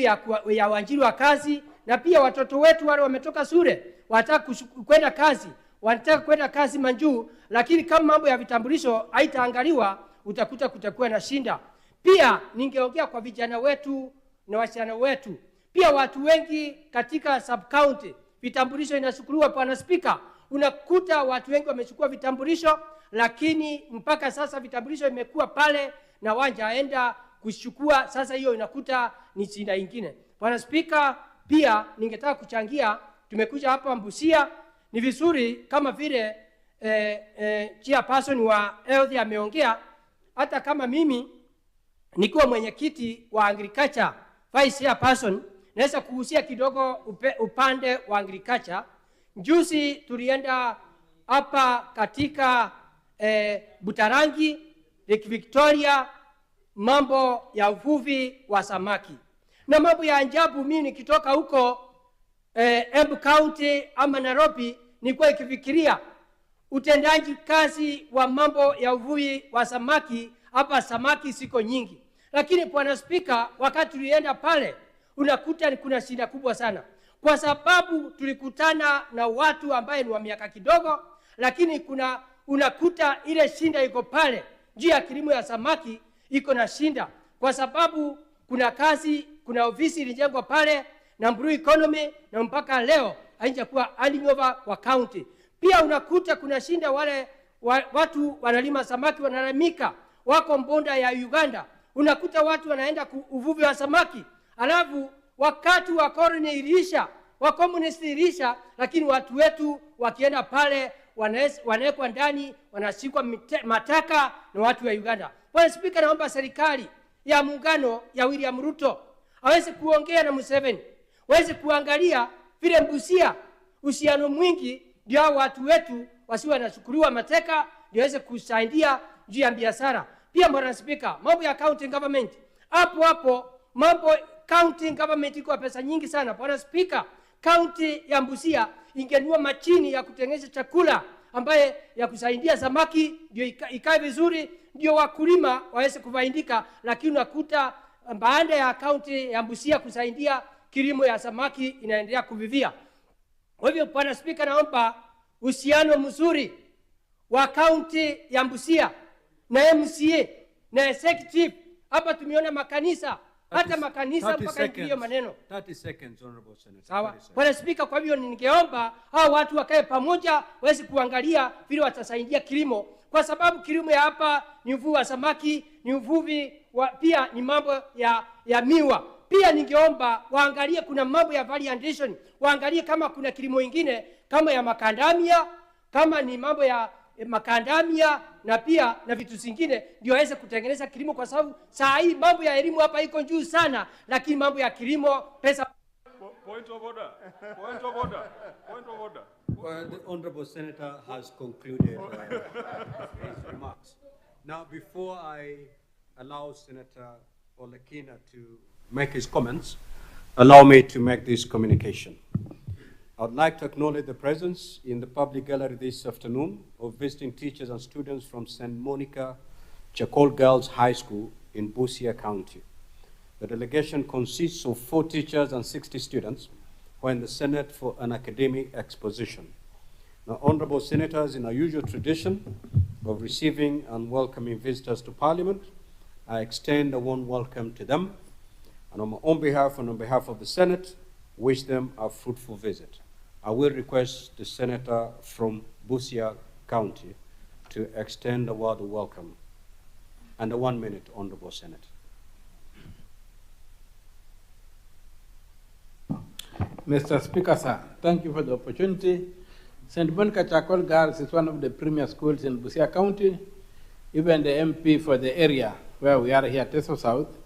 ya uajiri wa kazi. Na pia watoto wetu wale wametoka shule wanataka kwenda kazi, wanataka kwenda kazi manjuu, lakini kama mambo ya vitambulisho haitaangaliwa utakuta kutakuwa na shinda. Pia ningeongea kwa vijana wetu na wasichana wetu. Pia watu wengi katika sub county vitambulisho inachukuliwa. Bwana Spika, unakuta watu wengi wamechukua vitambulisho, lakini mpaka sasa vitambulisho imekuwa pale na wanjaenda kuchukua. Sasa hiyo inakuta ni shida nyingine. Bwana Spika, pia ningetaka kuchangia, tumekuja hapa Busia, ni vizuri kama vile chairperson wa health ameongea, hata kama mimi nikiwa mwenyekiti wa agriculture vice chairperson, naweza kuhusia kidogo upande wa agriculture. Juzi tulienda hapa katika Butarangi, Lake Victoria, mambo ya uvuvi wa samaki. Na mambo ya ajabu, mimi nikitoka huko Embu County ama Nairobi, nilikuwa ikifikiria utendaji kazi wa mambo ya uvuvi wa samaki. Hapa samaki siko nyingi, lakini Bwana Spika, wakati tulienda pale unakuta kuna shida kubwa sana, kwa sababu tulikutana na watu ambaye ni wa miaka kidogo, lakini unakuta ile shinda iko pale juu ya kilimo ya samaki iko na shinda, kwa sababu kuna ofisi ilijengwa pale na blue economy, na mpaka leo haijakuwa handing over kwa county. Pia unakuta kuna shinda wale watu wanalima samaki wanalamika, wako mbonda ya Uganda, unakuta watu wanaenda uvuvi wa samaki, alafu wakati wa koloni ilisha, wa communist ilisha, lakini watu wetu wakienda pale wanawekwa ndani, wanashikwa mataka na watu wa Uganda. Bwana Spika, naomba serikali ya muungano ya William Ruto aweze kuongea na Museveni, waweze kuangalia vile Busia uhusiano mwingi, ndio watu wetu wasiwe wanachukuliwa mateka, ndio waweze kusaidia juu ya biashara. Pia Bwana Spika, mambo ya county government, hapo mambo county government iko pesa nyingi sana. Bwana Spika, county ya Busia ingenunua machini ya kutengeneza chakula ambaye ya kusaidia samaki, ndio ikae vizuri, ndio wakulima waweze kufaidika. Lakini unakuta baada ya county ya Busia kusaidia kilimo ya samaki inaendelea kuvivia. Kwa hivyo Bwana Spika, naomba uhusiano mzuri wa county ya Busia na MCA na executive. Hapa tumeona makanisa, hata makanisa mpaka hiyo maneno. 30 seconds, Honorable Senator. Sawa. Bwana Spika, kwa hivyo ningeomba hao watu wakae pamoja, waweze kuangalia vile watasaidia kilimo, kwa sababu kilimo ya hapa ni uvuvi wa samaki, ni uvuvi pia ni mambo ya miwa. Pia ningeomba waangalie kuna mambo ya value addition, waangalie kama kuna kilimo ingine kama ya makandamia, kama ni mambo ya makandamia na pia na vitu zingine, ndio waweze kutengeneza kilimo, kwa sababu saa hii mambo ya elimu hapa iko juu sana, lakini mambo ya kilimo pesa. Point of order. Point of order. Point of order. Well, the Honorable Senator has concluded his remarks. Now, before I allow Senator Olekina to make his comments, allow me to make this communication. I would like to acknowledge the presence in the public gallery this afternoon of visiting teachers and students from St. Monica Chakol Girls High School in Busia County. The delegation consists of 4 teachers and 60 students who are in the Senate for an academic exposition. Now, Honorable Senators, in our usual tradition of receiving and welcoming visitors to Parliament, I extend a warm welcome to them, and on my own behalf and on behalf of the Senate, wish them a fruitful visit. I will request the Senator from Busia County to extend a word of welcome. And a 1 minute, Honorable Senator. Mr. Speaker, sir, thank you for the opportunity. St. Monica Chakol Girls is one of the premier schools in Busia County. Even the MP for the area where we are here, Teso South,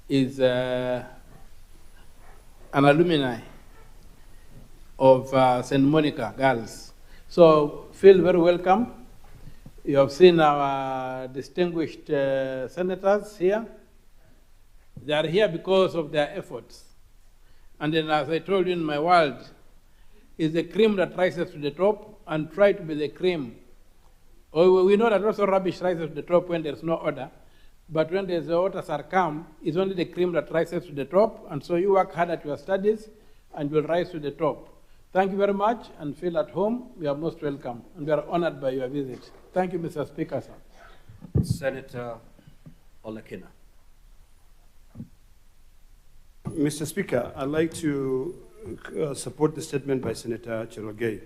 is an alumni of St. Monica Girls. So feel very welcome. You have seen our distinguished senators here. They are here because of their efforts. And then, as I told you in my world, is the cream that rises to the top, and try to be the cream. We know that also rubbish rises to the top when there's no order, but when there's the orders are come, it's only the cream that rises to the top, and so you work hard at your studies, and you'll rise to the top. Thank you very much, and feel at home. You are most welcome, and we are honored by your visit. Thank you, Mr. Speaker, sir. Senator Olekina. Mr. Speaker, I'd like to support the statement by Senator Cherogei.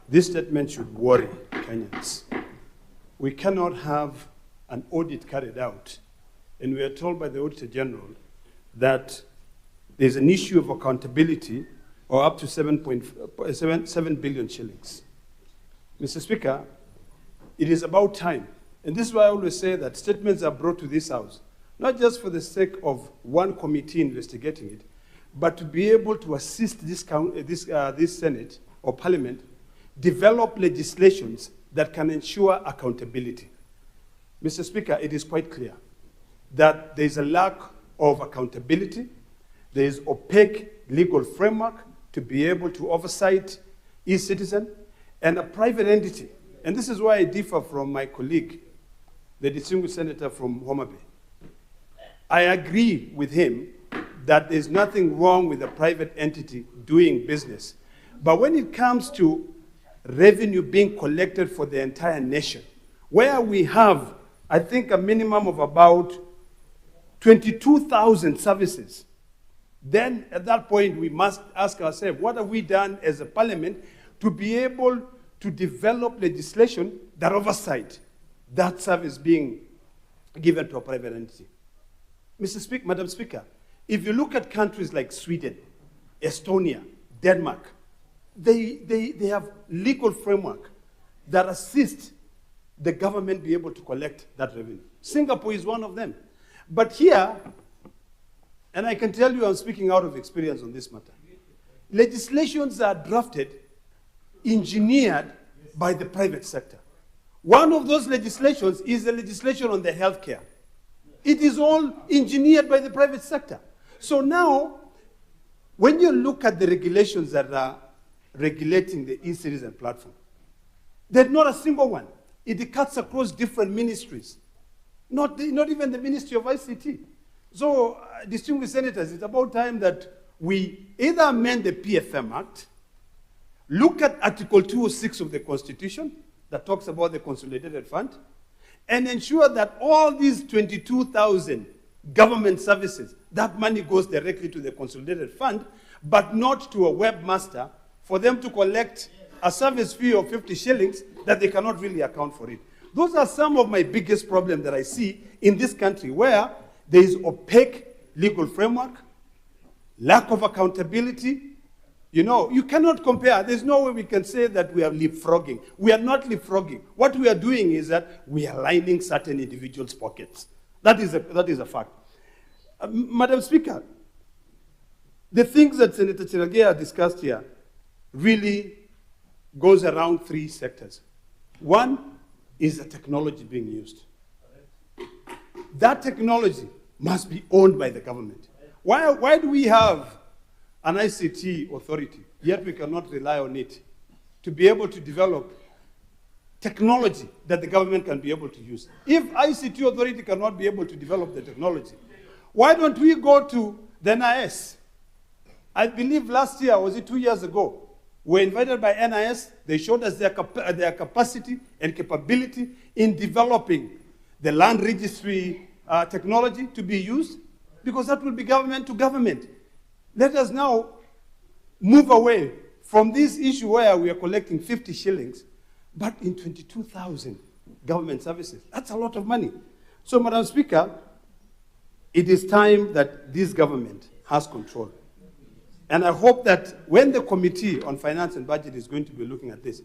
This statement should worry Kenyans. We cannot have an audit carried out, and we are told by the Auditor General that there's an issue of accountability or up to 7 billion shillings. Mr. Speaker, it is about time, and this is why I always say that statements are brought to this House, not just for the sake of one committee investigating it, but to be able to assist this Senate or Parliament develop legislations that can ensure accountability. Mr. Speaker, it is quite clear that there is a lack of accountability. There is opaque legal framework to be able to oversight e-citizen and a private entity. And this is why I differ from my colleague, the distinguished senator from Homa Bay. I agree with him that there's nothing wrong with a private entity doing business. But when it comes to revenue being collected for the entire nation, where we have, I think, a minimum of about 22,000 services, then at that point we must ask ourselves, what have we done as a parliament to be able to develop legislation that oversight that service being given to a private entity? Madam Speaker, if you look at countries like Sweden, Estonia, Denmark, they have legal framework that assist the government be able to collect that revenue. Singapore is one of them. But here, and I can tell you I'm speaking out of experience on this matter, legislations are drafted, engineered by the private sector. One of those legislations is the legislation on the healthcare. It is all engineered by the private sector. So now, when you look at the regulations that are regulating the e-citizen platform, there's not a single one. It cuts across different ministries, not even the Ministry of ICT. So, distinguished senators, it's about time that we either amend the PFM Act, look at Article 206 of the Constitution that talks about the consolidated fund, and ensure that all these 22,000 government services, that money goes directly to the consolidated fund, but not to a webmaster for them to collect a service fee of 50 shillings that they cannot really account for it. Those are some of my biggest problems that I see in this country, where there is opaque legal framework, lack of accountability. You know, you cannot compare. There's no way we can say that we are leapfrogging. We are not leapfrogging. What we are doing is that we are lining certain individuals' pockets. That is a fact. Madam Speaker, the things that Senator Cherargei discussed here really goes around three sectors. One is the technology being used. That technology must be owned by the government. Why do we have an ICT authority, yet we cannot rely on it to be able to develop technology that the government can be able to use? If ICT authority cannot be able to develop the technology, why don't we go to the NIS? I believe last year, was it 2 years ago, we were invited by NIS. They showed us their capacity and capability in developing the land registry technology to be used, because that will be government to government. Let us now move away from this issue where we are collecting 50 shillings, but in 22,000 government services. That's a lot of money. So, Madam Speaker, it is time that this government has control. And I hope that when the Committee on Finance and Budget is going to be looking at this,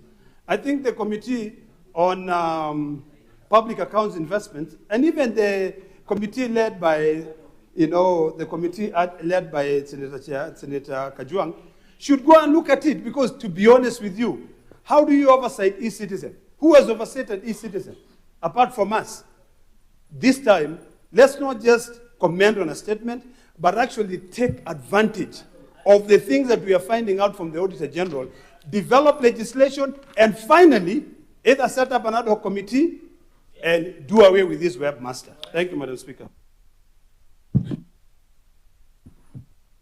I think the Committee on Public Accounts Investments, and even the committee led by, the committee led by Senator Kajwang, should go and look at it, because to be honest with you, how do you oversight e-citizen? Who has oversighted e-citizen apart from us? This time, let's not just comment on a statement, but actually take advantage of the things that we are finding out from the Auditor General, develop legislation, and finally, either set up an ad hoc committee and do away with this webmaster. Thank you, Madam Speaker.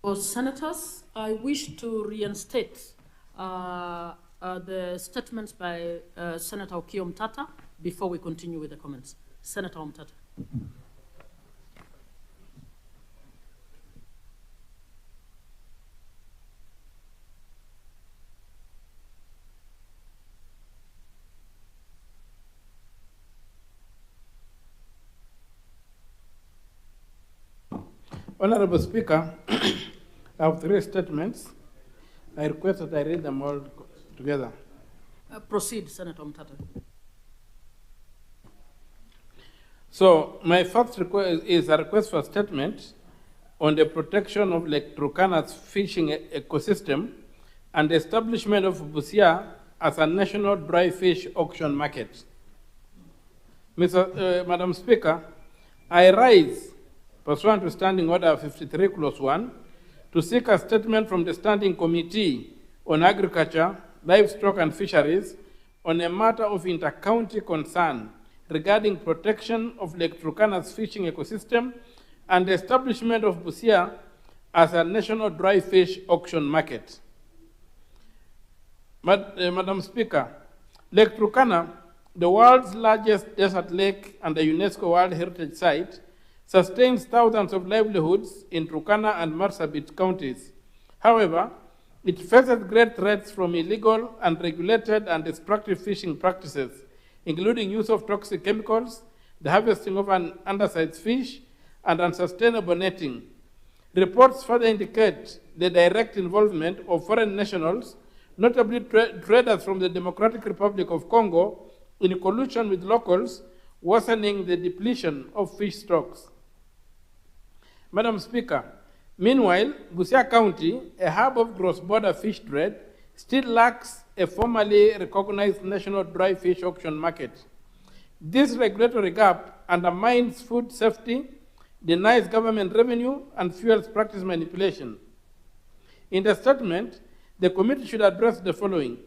For senators, I wish to reinstate the statements by Senator Okiya Omtata before we continue with the comments. Senator Omtata. Honorable Speaker, I have three statements. I request that I read them all together. Proceed, Senator Omtata. So my first request is a request for a statement on the protection of Lake Turkana's fishing ecosystem and the establishment of Busia as a national dry fish auction market. Madam Speaker, I rise, pursuant to Standing Order 53 Clause 1, to seek a statement from the Standing Committee on Agriculture, Livestock and Fisheries on a matter of inter-county concern regarding protection of Lake Turkana's fishing ecosystem and the establishment of Busia as a national dry fish auction market. Madam Speaker, Lake Turkana, the world's largest desert lake and a UNESCO World Heritage Site, sustains thousands of livelihoods in Turkana and Marsabit counties. However, it faces great threats from illegal, unregulated, and destructive fishing practices, including use of toxic chemicals, the harvesting of an undersized fish, and unsustainable netting. Reports further indicate the direct involvement of foreign nationals, notably traders from the Democratic Republic of Congo, in collusion with locals, worsening the depletion of fish stocks. Madam Speaker, meanwhile, Busia County, a hub of cross-border fish trade, still lacks a formally recognized national dry fish auction market. This regulatory gap undermines food safety, denies government revenue, and fuels practice manipulation. In the statement, the committee should address the following.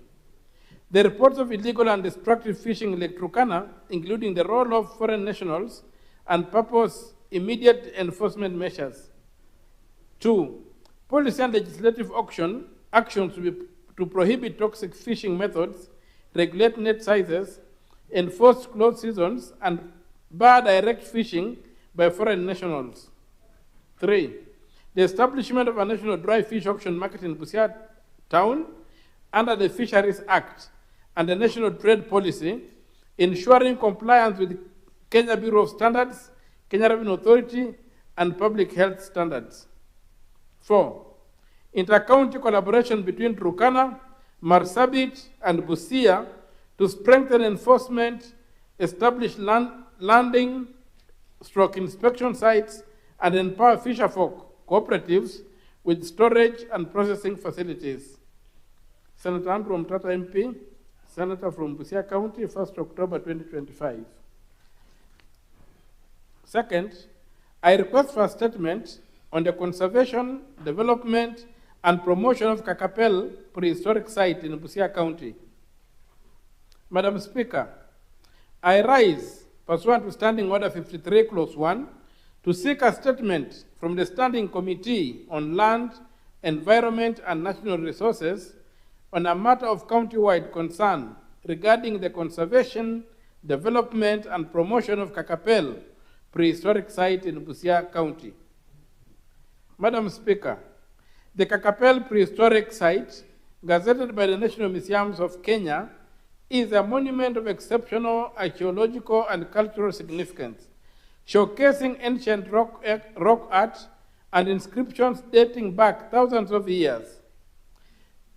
The reports of illegal and destructive fishing in Lake Turkana, including the role of foreign nationals, and purpose immediate enforcement measures. 2, policy and legislative actions to prohibit toxic fishing methods, regulate net sizes, enforce closed seasons, and bar direct fishing by foreign nationals. 3, the establishment of a national dry fish auction market in Busia town under the Fisheries Act and the National Trade Policy, ensuring compliance with Kenya Bureau of Standards, Kenya Revenue Authority, and public health standards. 4, inter-county collaboration between Turkana, Marsabit, and Busia to strengthen enforcement, establish landing, inspection sites, and empower fisherfolk cooperatives with storage and processing facilities. Senator Andrew Mtata MP, Senator from Busia County, 1st October 2025. Second, I request for a statement on the conservation, development, and promotion of Kakapel prehistoric site in Busia County. Madam Speaker, I rise, pursuant to Standing Order 53, Clause 1, to seek a statement from the Standing Committee on Land, Environment, and National Resources on a matter of county-wide concern regarding the conservation, development, and promotion of Kakapel prehistoric site in Busia County. Madam Speaker, the Kakapel prehistoric site, gazetted by the National Museums of Kenya, is a monument of exceptional archaeological and cultural significance, showcasing ancient rock art and inscriptions dating back thousands of years.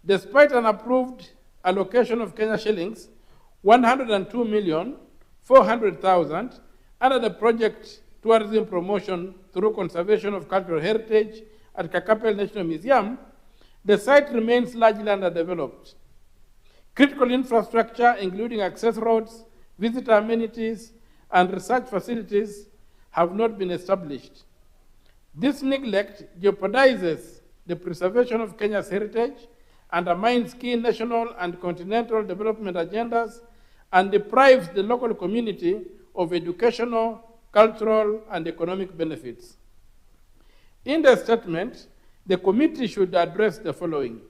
Despite an approved allocation of Kenya shillings 102,400,000 under the project Tourism Promotion through Conservation of Cultural Heritage at Kakapel National Museum, the site remains largely underdeveloped. Critical infrastructure, including access roads, visitor amenities, and research facilities, have not been established. This neglect jeopardizes the preservation of Kenya's heritage, undermines key national and continental development agendas, and deprives the local community of educational, cultural, and economic benefits. In the statement, the committee should address the following.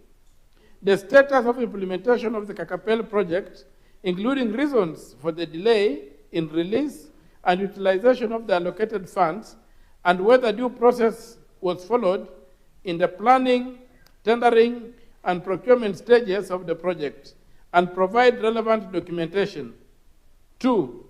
The status of implementation of the Kakapel project, including reasons for the delay in release and utilization of the allocated funds, and whether due process was followed in the planning, tendering, and procurement stages of the project, and provide relevant documentation. 2,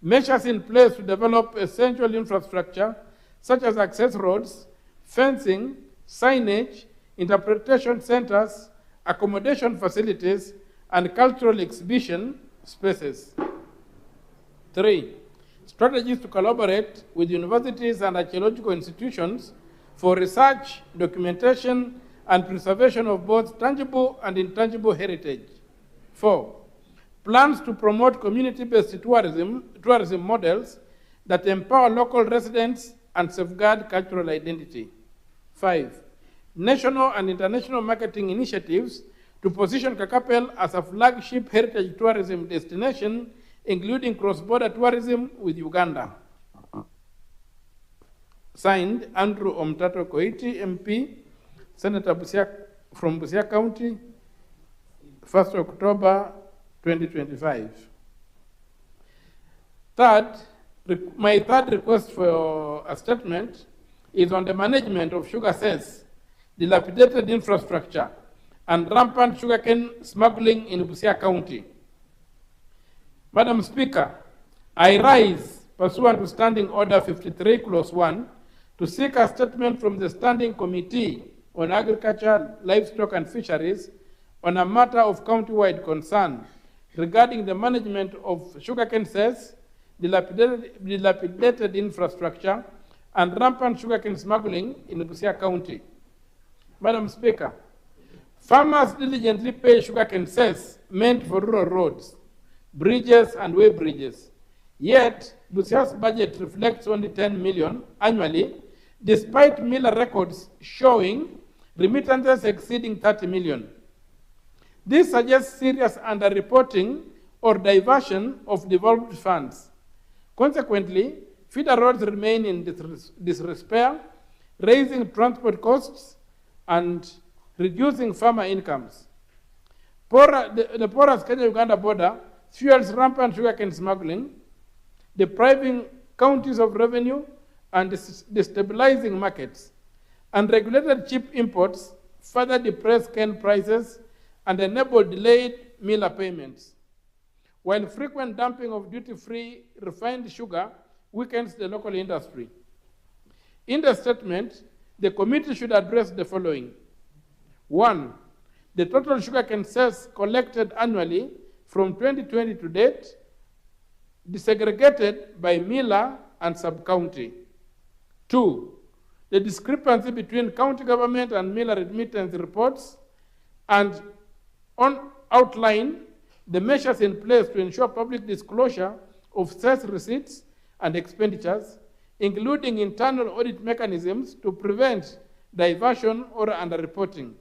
measures in place to develop essential infrastructure, such as access roads, fencing, signage, interpretation centers, accommodation facilities, and cultural exhibition spaces. 3, strategies to collaborate with universities and archaeological institutions for research, documentation, and preservation of both tangible and intangible heritage. 4, plans to promote community-based tourism models that empower local residents and safeguard cultural identity. 5, national and international marketing initiatives to position Kakapel as a flagship heritage tourism destination, including cross-border tourism with Uganda. Signed, Andrew Omtato Koiti, MP, Senator from Busia County, 1st October 2025. My third request for a statement is on the management of sugar sales, dilapidated infrastructure, and rampant sugarcane smuggling in Busia County. Madam Speaker, I rise pursuant to Standing Order 53, Clause 1, to seek a statement from the Standing Committee on Agriculture, Livestock and Fisheries on a matter of county-wide concern regarding the management of sugarcane sales, dilapidated infrastructure, and rampant sugarcane smuggling in Busia County. Madam Speaker, farmers diligently pay sugarcane cess meant for rural roads, bridges, and way bridges. Yet, Busia's budget reflects only 10 million annually, despite miller records showing remittances exceeding 30 million. This suggests serious underreporting or diversion of devolved funds. Consequently, feeder roads remain in disrepair, raising transport costs and reducing farmer incomes. The porous Kenya-Uganda border fuels rampant sugarcane smuggling, depriving counties of revenue and destabilizing markets. Unregulated cheap imports further depress cane prices and enable delayed miller payments, while frequent dumping of duty-free refined sugar weakens the local industry. In the statement, the committee should address the following. 1, the total sugarcane sales collected annually from 2020 to date, desegregated by miller and sub-county. 2, the discrepancy between county government and miller remittance reports, and outline the measures in place to ensure public disclosure of sales receipts and expenditures, including internal audit mechanisms to prevent diversion or underreporting.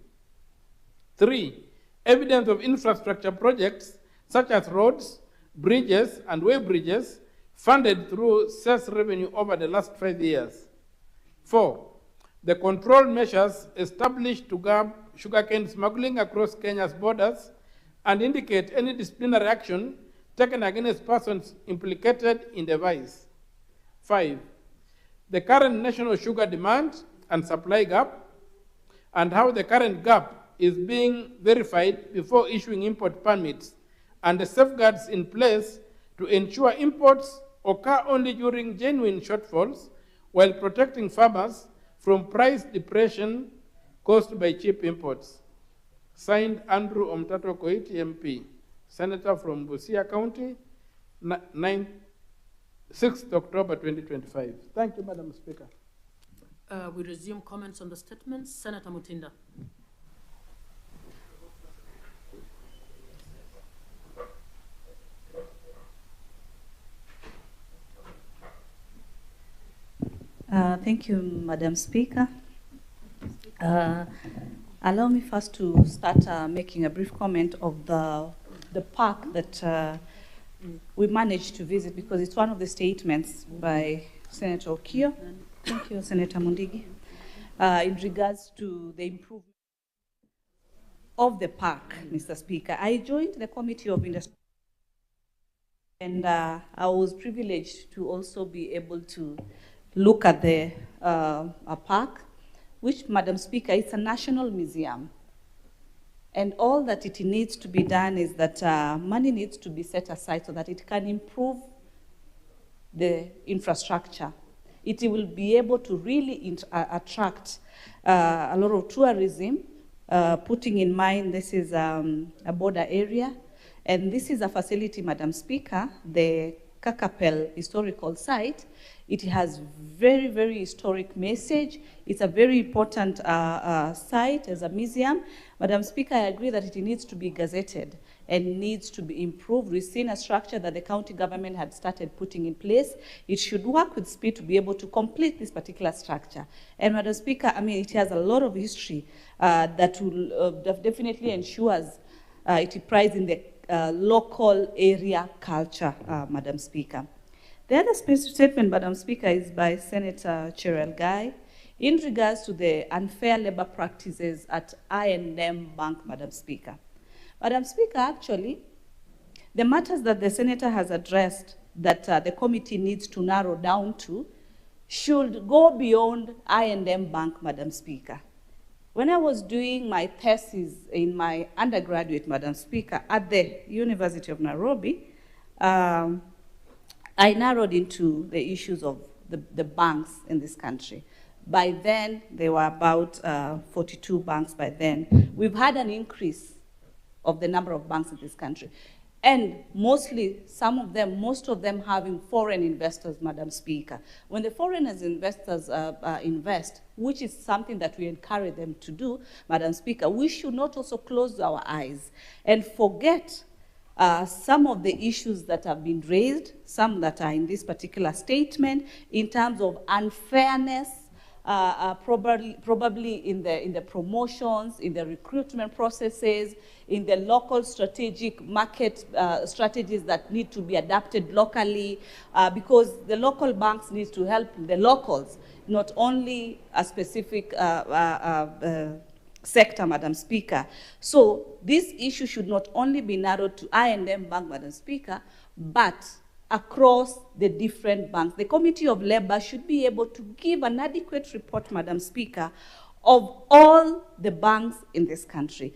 3, evidence of infrastructure projects such as roads, bridges, and way bridges funded through sales revenue over the last 5 years. 4, the control measures established to curb sugarcane smuggling across Kenya's borders and indicate any disciplinary action taken against persons implicated in the vice. 5, the current national sugar demand and supply gap, and how the current gap is being verified before issuing import permits, and the safeguards in place to ensure imports occur only during genuine shortfalls while protecting farmers from price depression caused by cheap imports. Signed, Andrew Omtato Koiti, MP, Senator from Busia County, 6th October 2025. Thank you, Madam Speaker. We resume comments on the statements. Senator Mutinda. Thank you, Madam Speaker. Allow me first to start making a brief comment of the park that we managed to visit, because it's one of the statements by Senator Okio. Thank you, Senator Mundigi. In regards to the improvement of the park, Mr. Speaker, I joined the Committee of Industry, and I was privileged to also be able to look at the a park, which, Madam Speaker, is a national museum. And all that it needs to be done is that money needs to be set aside so that it can improve the infrastructure. It will be able to really attract a lot of tourism, putting in mind this is a border area. And this is a facility, Madam Speaker, the Kakapel historical site. It has very, very historic message. It's a very important site as a museum. Madam Speaker, I agree that it needs to be gazetted and needs to be improved. We've seen a structure that the county government had started putting in place. It should work with speed to be able to complete this particular structure. And Madam Speaker, I mean, it has a lot of history that will definitely ensures it prides in the local area culture, Madam Speaker. The other statement, Madam Speaker, is by Senator Cherargei in regards to the unfair labor practices at I&M Bank, Madam Speaker. Madam Speaker, actually, the matters that the Senator has addressed that the committee needs to narrow down to should go beyond I&M Bank, Madam Speaker. When I was doing my thesis in my undergraduate, Madam Speaker, at the University of Nairobi, I narrowed into the issues of the banks in this country. By then, there were about 42 banks by then. We've had an increase of the number of banks in this country. And mostly, most of them having foreign investors, Madam Speaker. When the foreign investors invest, which is something that we encourage them to do, Madam Speaker, we should not also close our eyes and forget some of the issues that have been raised, some that are in this particular statement, in terms of unfairness, probably in the promotions, in the recruitment processes, in the local strategic market strategies that need to be adapted locally, because the local banks need to help the locals, not only a specific sector, Madam Speaker. So this issue should not only be narrowed to I&M Bank, Madam Speaker, but across the different banks. The Committee of Labor should be able to give an adequate report, Madam Speaker, of all the banks in this country.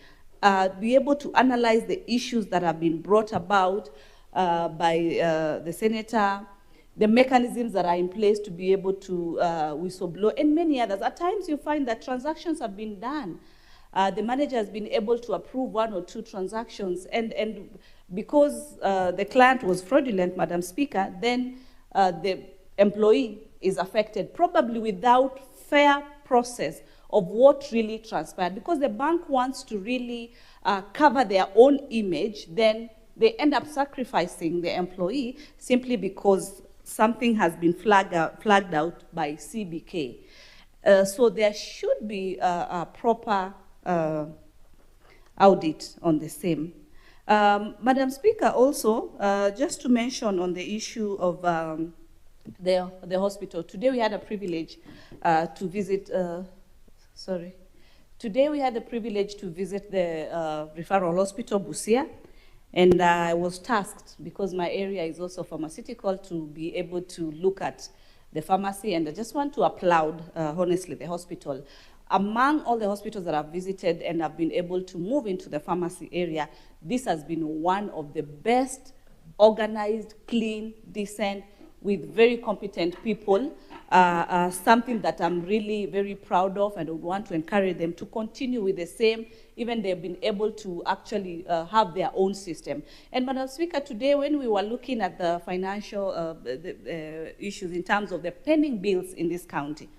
Be able to analyze the issues that have been brought about by the Senator, the mechanisms that are in place to be able to whistleblow, and many others. At times you find that transactions have been done. The manager has been able to approve 1 or 2 transactions, and because the client was fraudulent, Madam Speaker, then the employee is affected, probably without fair process of what really transpired. Because the bank wants to really cover their own image, then they end up sacrificing the employee simply because something has been flagged out by CBK. So there should be a proper audit on the same. Madam Speaker, also, just to mention on the issue of the hospital. Today we had a privilege to visit, Today we had the privilege to visit the referral hospital, Busia, and I was tasked, because my area is also pharmaceutical, to be able to look at the pharmacy, and I just want to applaud, honestly, the hospital. Among all the hospitals that I've visited and have been able to move into the pharmacy area, this has been one of the best organized, clean, decent, with very competent people, something that I'm really very proud of, and I would want to encourage them to continue with the same. Even they've been able to actually have their own system. And Madam Speaker, today when we were looking at the financial issues in terms of the pending bills in this county,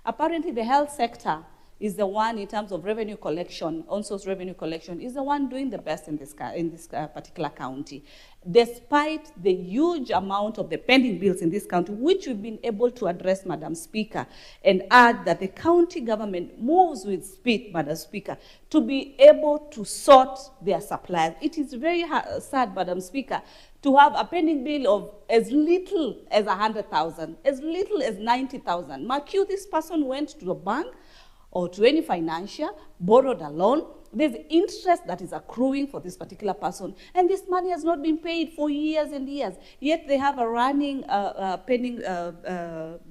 apparently the health sector is the one, in terms of revenue collection, on-source revenue collection, is the one doing the best in this particular county. Despite the huge amount of the pending bills in this county, which we've been able to address, Madam Speaker, and add that the county government moves with speed, Madam Speaker, to be able to sort their suppliers. It is very sad, Madam Speaker, to have a pending bill of as little as 100,000, as little as 90,000. Mark you, this person went to a bank or to any financier, borrowed a loan. There's interest that is accruing for this particular person, and this money has not been paid for years and years. Yet they have a running pending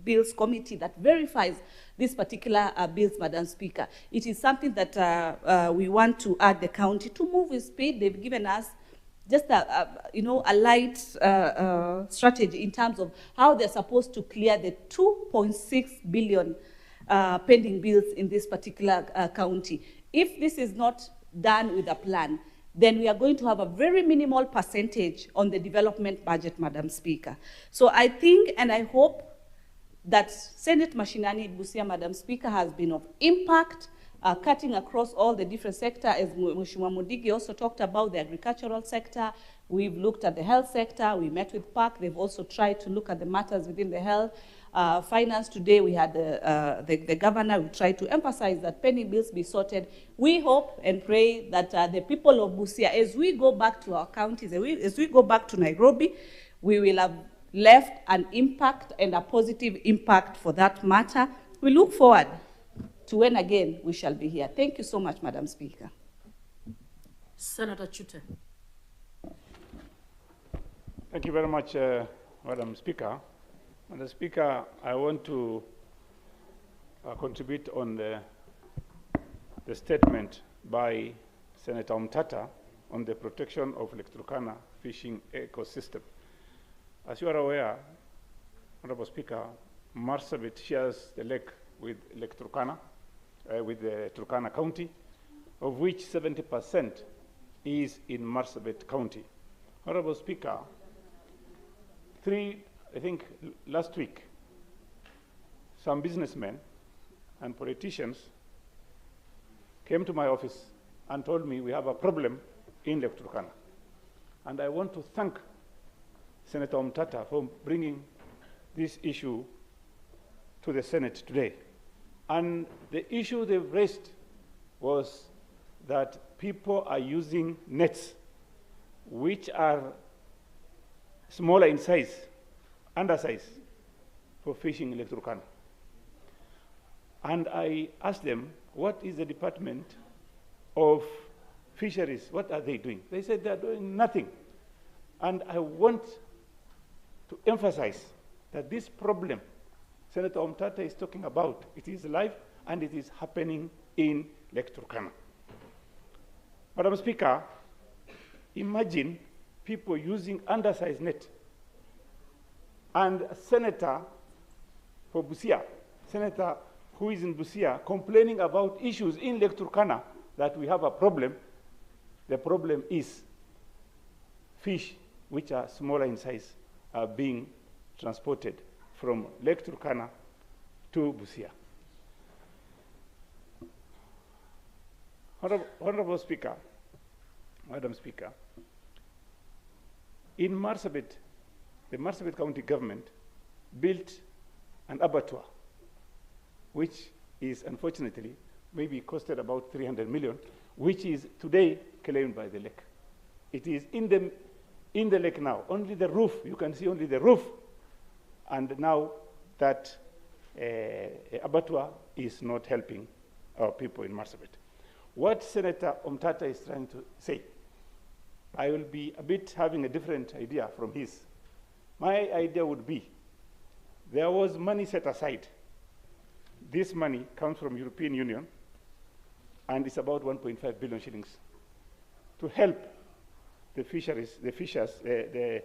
bills committee that verifies this particular bills, Madam Speaker. It is something that we want to urge the county to move with speed. They've given us just a light strategy in terms of how they're supposed to clear the 2.6 billion pending bills in this particular county. If this is not done with a plan, then we are going to have a very minimal percentage on the development budget, Madam Speaker. So I think and I hope that Senate Mashinani in Busia, Madam Speaker, has been of impact, cutting across all the different sectors. As Mheshimiwa Mudigi also talked about the agricultural sector, we've looked at the health sector, we met with PAC, they've also tried to look at the matters within the health. Finance today, we had the governor who tried to emphasize that penny bills be sorted. We hope and pray that the people of Busia, as we go back to our counties, as we go back to Nairobi, we will have left an impact and a positive impact for that matter. We look forward to when again we shall be here. Thank you so much, Madam Speaker. Senator Chute. Thank you very much, Madam Speaker. Madam Speaker, I want to contribute on the statement by Senator Mutata on the protection of Lake Turkana fishing ecosystem. As you are aware, Honorable Speaker, Marsabit shares the lake with Lake Turkana, with the Turkana County, of which 70% is in Marsabit County. Honorable Speaker, I think last week, some businessmen and politicians came to my office and told me we have a problem in Lake Turkana. And I want to thank Senator Mutata for bringing this issue to the Senate today. And the issue they've raised was that people are using nets which are smaller in size, undersized, for fishing in Lake Turkana. And I asked them, what is the Department of Fisheries, what are they doing? They said they're doing nothing. And I want to emphasize that this problem Senator Mutata is talking about, it is live and it is happening in Lake Turkana. Madam Speaker, imagine people using undersized net and a senator for Busia, senator who is in Busia, complaining about issues in Lake Turkana that we have a problem. The problem is fish which are smaller in size are being transported from Lake Turkana to Busia. Honorable Speaker, Madam Speaker, in Marsabit, the Marsabit County government built an abattoir, which is unfortunately maybe costed about 300 million, which is today claimed by the lake. It is in the lake now, only the roof, you can see only the roof. And now that abattoir is not helping our people in Marsabit. What Senator Mutata is trying to say, I will be a bit having a different idea from his. My idea would be, there was money set aside. This money comes from European Union, and it's about 1.5 billion shillings to help the fisheries, the fishers, the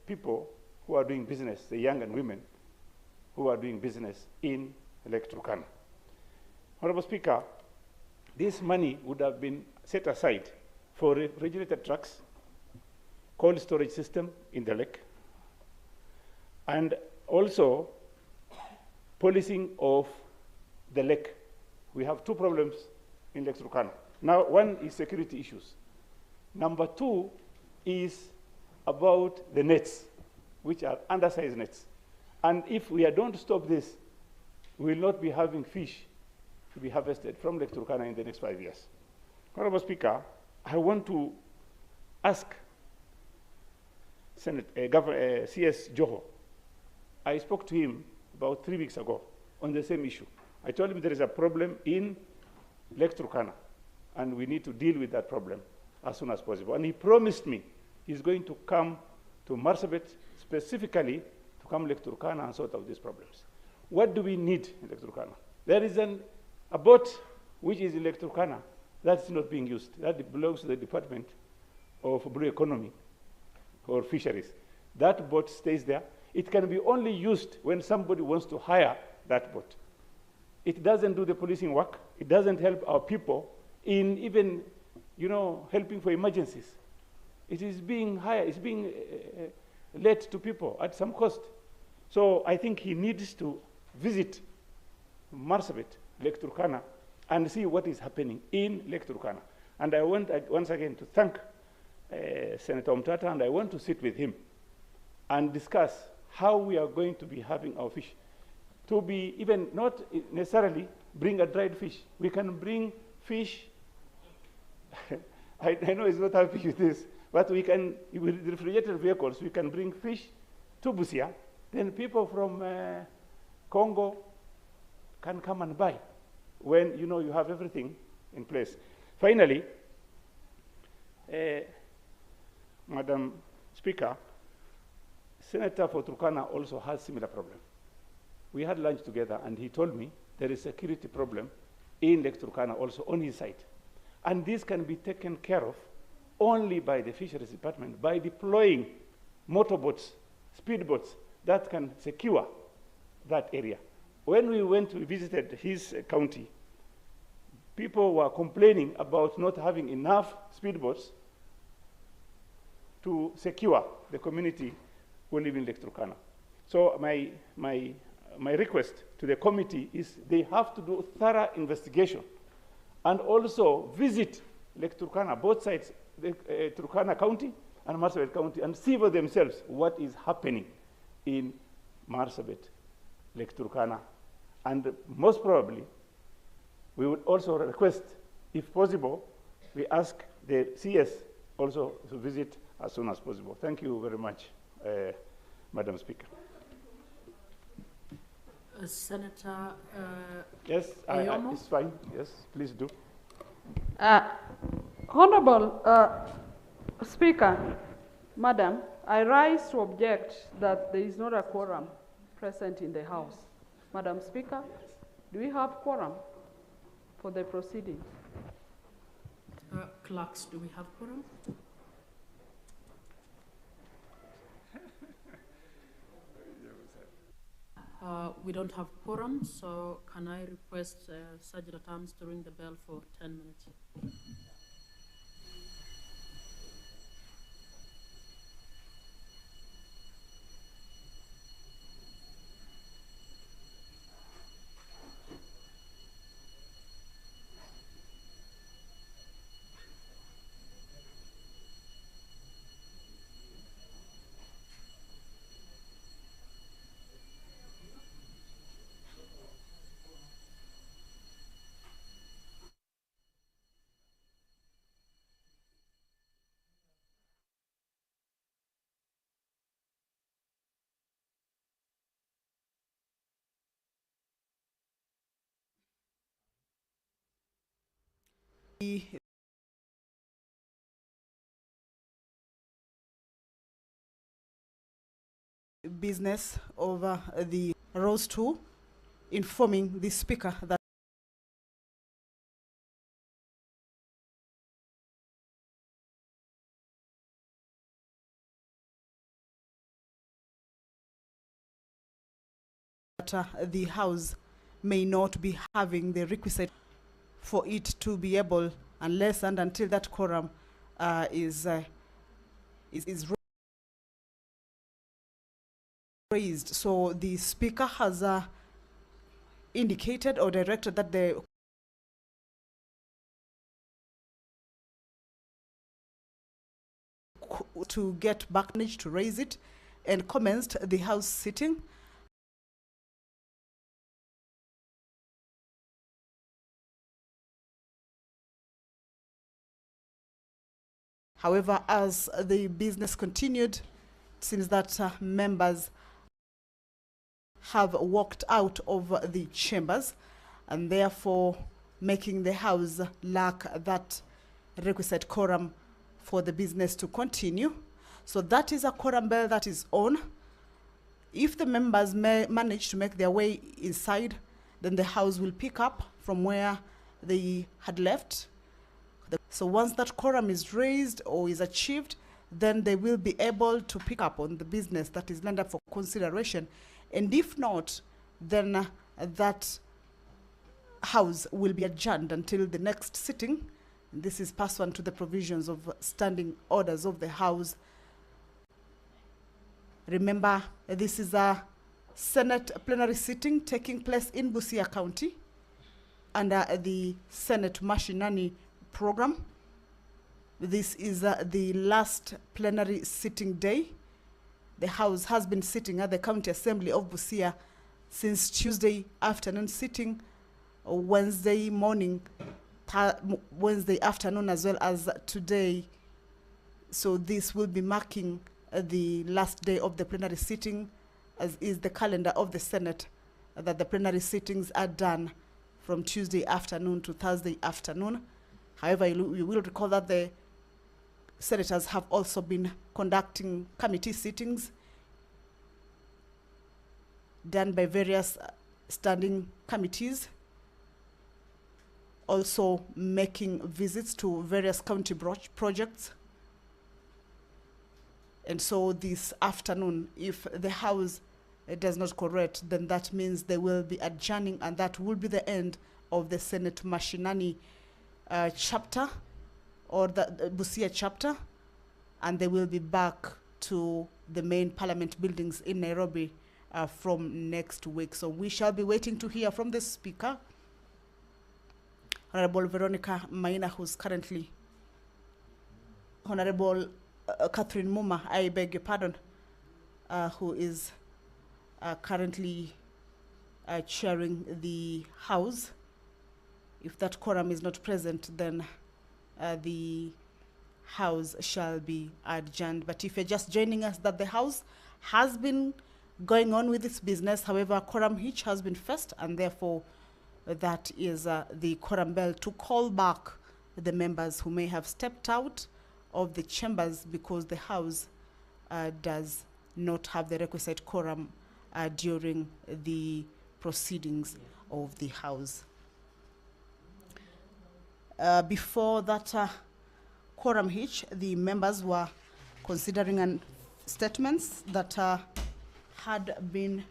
people who are doing business, the young and women who are doing business in Lake Turkana. Honorable Speaker, this money would have been set aside for regulated trucks, cold storage system in the lake, and also policing of the lake. We have two problems in Lake Turkana. Now, one is security issues. Number two is about the nets, which are undersized nets. And if we don't stop this, we will not be having fish to be harvested from Lake Turkana in the next 5 years. Honorable Speaker, I want to ask CS Joho. I spoke to him about 3 weeks ago on the same issue. I told him there is a problem in Lake Turkana, and we need to deal with that problem as soon as possible. And he promised me he's going to come to Marsabit specifically to come Lake Turkana and sort out these problems. What do we need in Lake Turkana? There is a boat which is in Lake Turkana that's not being used. That belongs to the Department of Blue Economy or Fisheries. That boat stays there. It can be only used when somebody wants to hire that boat. It doesn't do the policing work. It doesn't help our people in even, helping for emergencies. It is being higher, it's being let to people at some cost. So I think he needs to visit Marsabit, Lake Turkana, and see what is happening in Lake Turkana. And I want once again to thank Senator Mutata, and I want to sit with him and discuss how we are going to be having our fish. To be even not necessarily bring a dried fish. We can bring fish. I know it's not happy with this, but we can, with refrigerated vehicles, we can bring fish to Busia. Then people from Congo can come and buy when you have everything in place. Finally, Madam Speaker, Senator for Turkana also has similar problem. We had lunch together, and he told me there is a security problem in Lake Turkana also on his side. And this can be taken care of only by the Fisheries Department by deploying motorboats, speedboats that can secure that area. When we visited his county, people were complaining about not having enough speedboats to secure the community who live in Lake Turkana. So my request to the committee is they have to do thorough investigation and also visit Lake Turkana, both sides, Turkana County and Marsabit County, and see for themselves what is happening in Marsabit, Lake Turkana. And most probably, we would also request, if possible, we ask the CS also to visit as soon as possible. Thank you very much, Madam Speaker. Senator yes, it's fine. Yes, please do. Honorable Speaker, Madam, I rise to object that there is not a quorum present in the House. Madam Speaker, do we have quorum for the proceedings? Clerks, do we have quorum? We don't have quorum, so can I request Sergeant at Arms to ring the bell for 10 minutes? Business over the rose to informing the Speaker that the House may not be having the requisite for it to be able, unless and until that quorum is raised. So the Speaker has indicated or directed that the to get back to raise it and commenced the House sitting. However, as the business continued, it seems that members have walked out of the chambers and therefore making the House lack that requisite quorum for the business to continue. So that is a quorum bell that is on. If the members may manage to make their way inside, then the House will pick up from where they had left. So once that quorum is raised or is achieved, then they will be able to pick up on the business that is lined up for consideration. And if not, then that House will be adjourned until the next sitting This is pursuant to the provisions of standing orders of the House. Remember, this is a Senate plenary sitting taking place in Busia County under the Senate Mashinani program. This is the last plenary sitting day. The House has been sitting at the County Assembly of Busia since Tuesday afternoon, sitting Wednesday morning, Wednesday afternoon, as well as today. So this will be marking the last day of the plenary sitting, as is the calendar of the Senate, that the plenary sittings are done from Tuesday afternoon to Thursday afternoon. However, you will recall that the senators have also been conducting committee sittings done by various standing committees, also making visits to various county projects. And so this afternoon, if the House does not correct, then that means they will be adjourning, and that will be the end of the Senate Mashinani chapter, or the Busia chapter, and they will be back to the main parliament buildings in Nairobi from next week. So we shall be waiting to hear from the Speaker, Honorable Veronica Maina, who's currently, Honorable Catherine Muma, I beg your pardon, who is currently chairing the House. If that quorum is not present, then the House shall be adjourned. But if you're just joining us, that the House has been going on with its business. However, quorum hitch has been faced, and therefore that is the quorum bell to call back the members who may have stepped out of the chambers because the House does not have the requisite quorum during the proceedings of the House. Before that quorum hitch, the members were considering statements that had been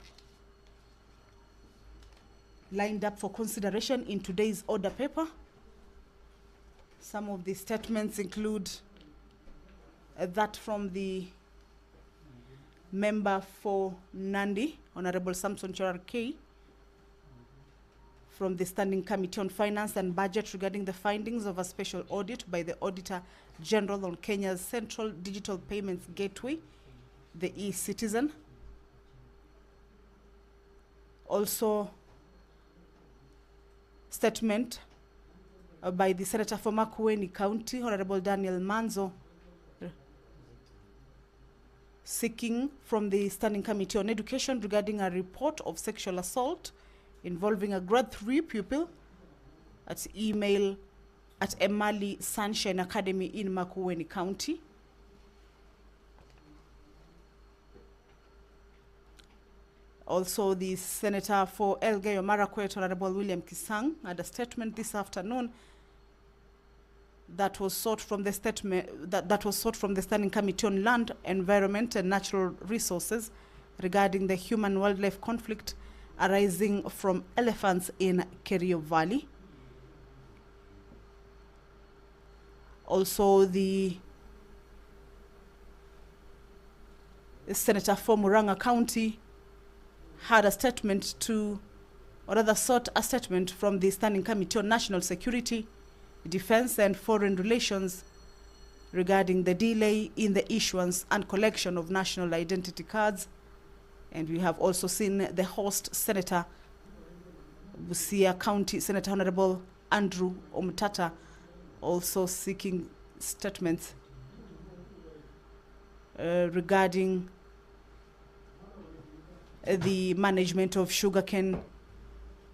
lined up for consideration in today's order paper. Some of the statements include that from the member for Nandi, Honorable Samson Cherargei, from the Standing Committee on Finance and Budget regarding the findings of a special audit by the Auditor General on Kenya's Central Digital Payments Gateway, the e-Citizen. Also, statement by the Senator for Makwiny County, Honorable Daniel Manzo, seeking from the Standing Committee on Education regarding a report of sexual assault involving a grade 3 pupil at email at Emali Sunshine Academy in Makwiny County. Also, the Senator for Elgeyo Marakwet, Honorable William Kisang, had a statement this afternoon that was sought from the Standing Committee on Land, Environment and Natural Resources regarding the human-wildlife conflict arising from elephants in Kerio Valley. Also, the Senator for Murang'a County had a statement sought a statement from the Standing Committee on National Security, Defense and Foreign Relations regarding the delay in the issuance and collection of national identity cards. And we have also seen the host Senator, Busia County Senator Honorable Andrew Omutata, also seeking statements regarding the management of sugarcane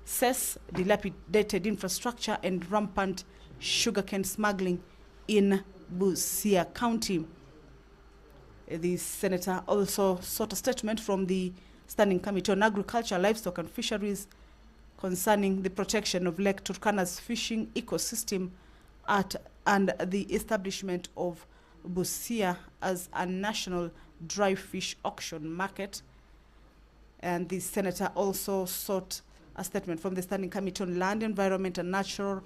cess, dilapidated infrastructure, and rampant sugarcane smuggling in Busia County. The Senator also sought a statement from the Standing Committee on Agriculture, Livestock and Fisheries concerning the protection of Lake Turkana's fishing ecosystem and the establishment of Busia as a national dry fish auction market. And the Senator also sought a statement from the Standing Committee on Land, Environment and Natural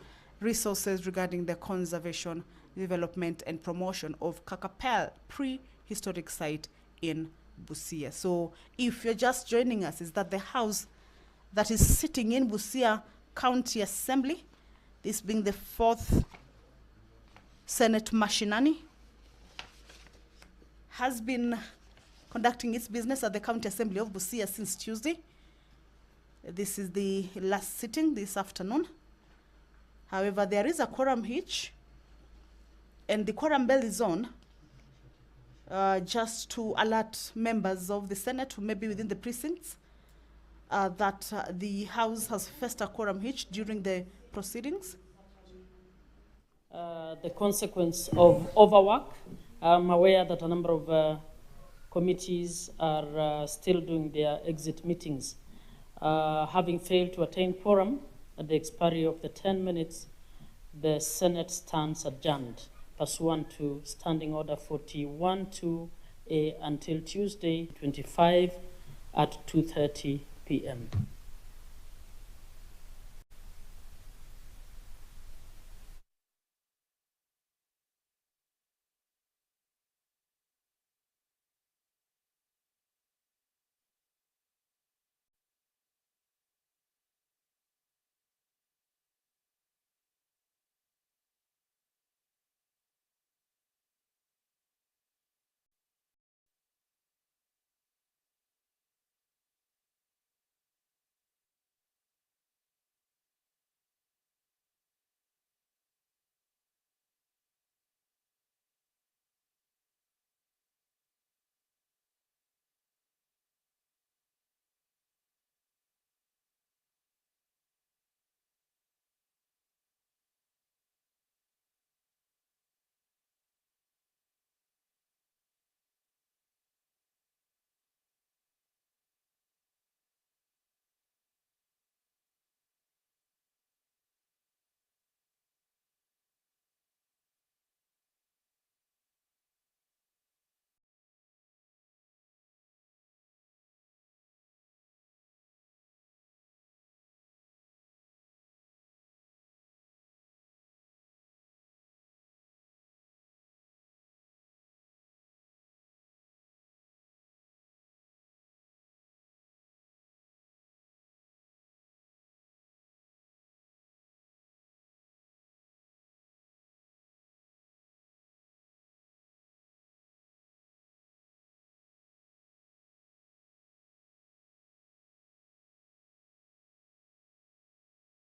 resources regarding the conservation, development, and promotion of Kakapel prehistoric site in Busia. So if you're just joining us, is that the house that is sitting in Busia County Assembly, this being the 4th Senate Mashinani, has been conducting its business at the County Assembly of Busia since Tuesday. This is the last sitting this afternoon. However, there is a quorum hitch, and the quorum bell is on just to alert members of the Senate who may be within the precincts that the House has faced a quorum hitch during the proceedings. The consequence of overwork. I'm aware that a number of committees are still doing their exit meetings. Having failed to attain quorum at the expiry of the 10 minutes, the Senate stands adjourned pursuant to Standing Order 41-2A until Tuesday 25 at 2:30 p.m.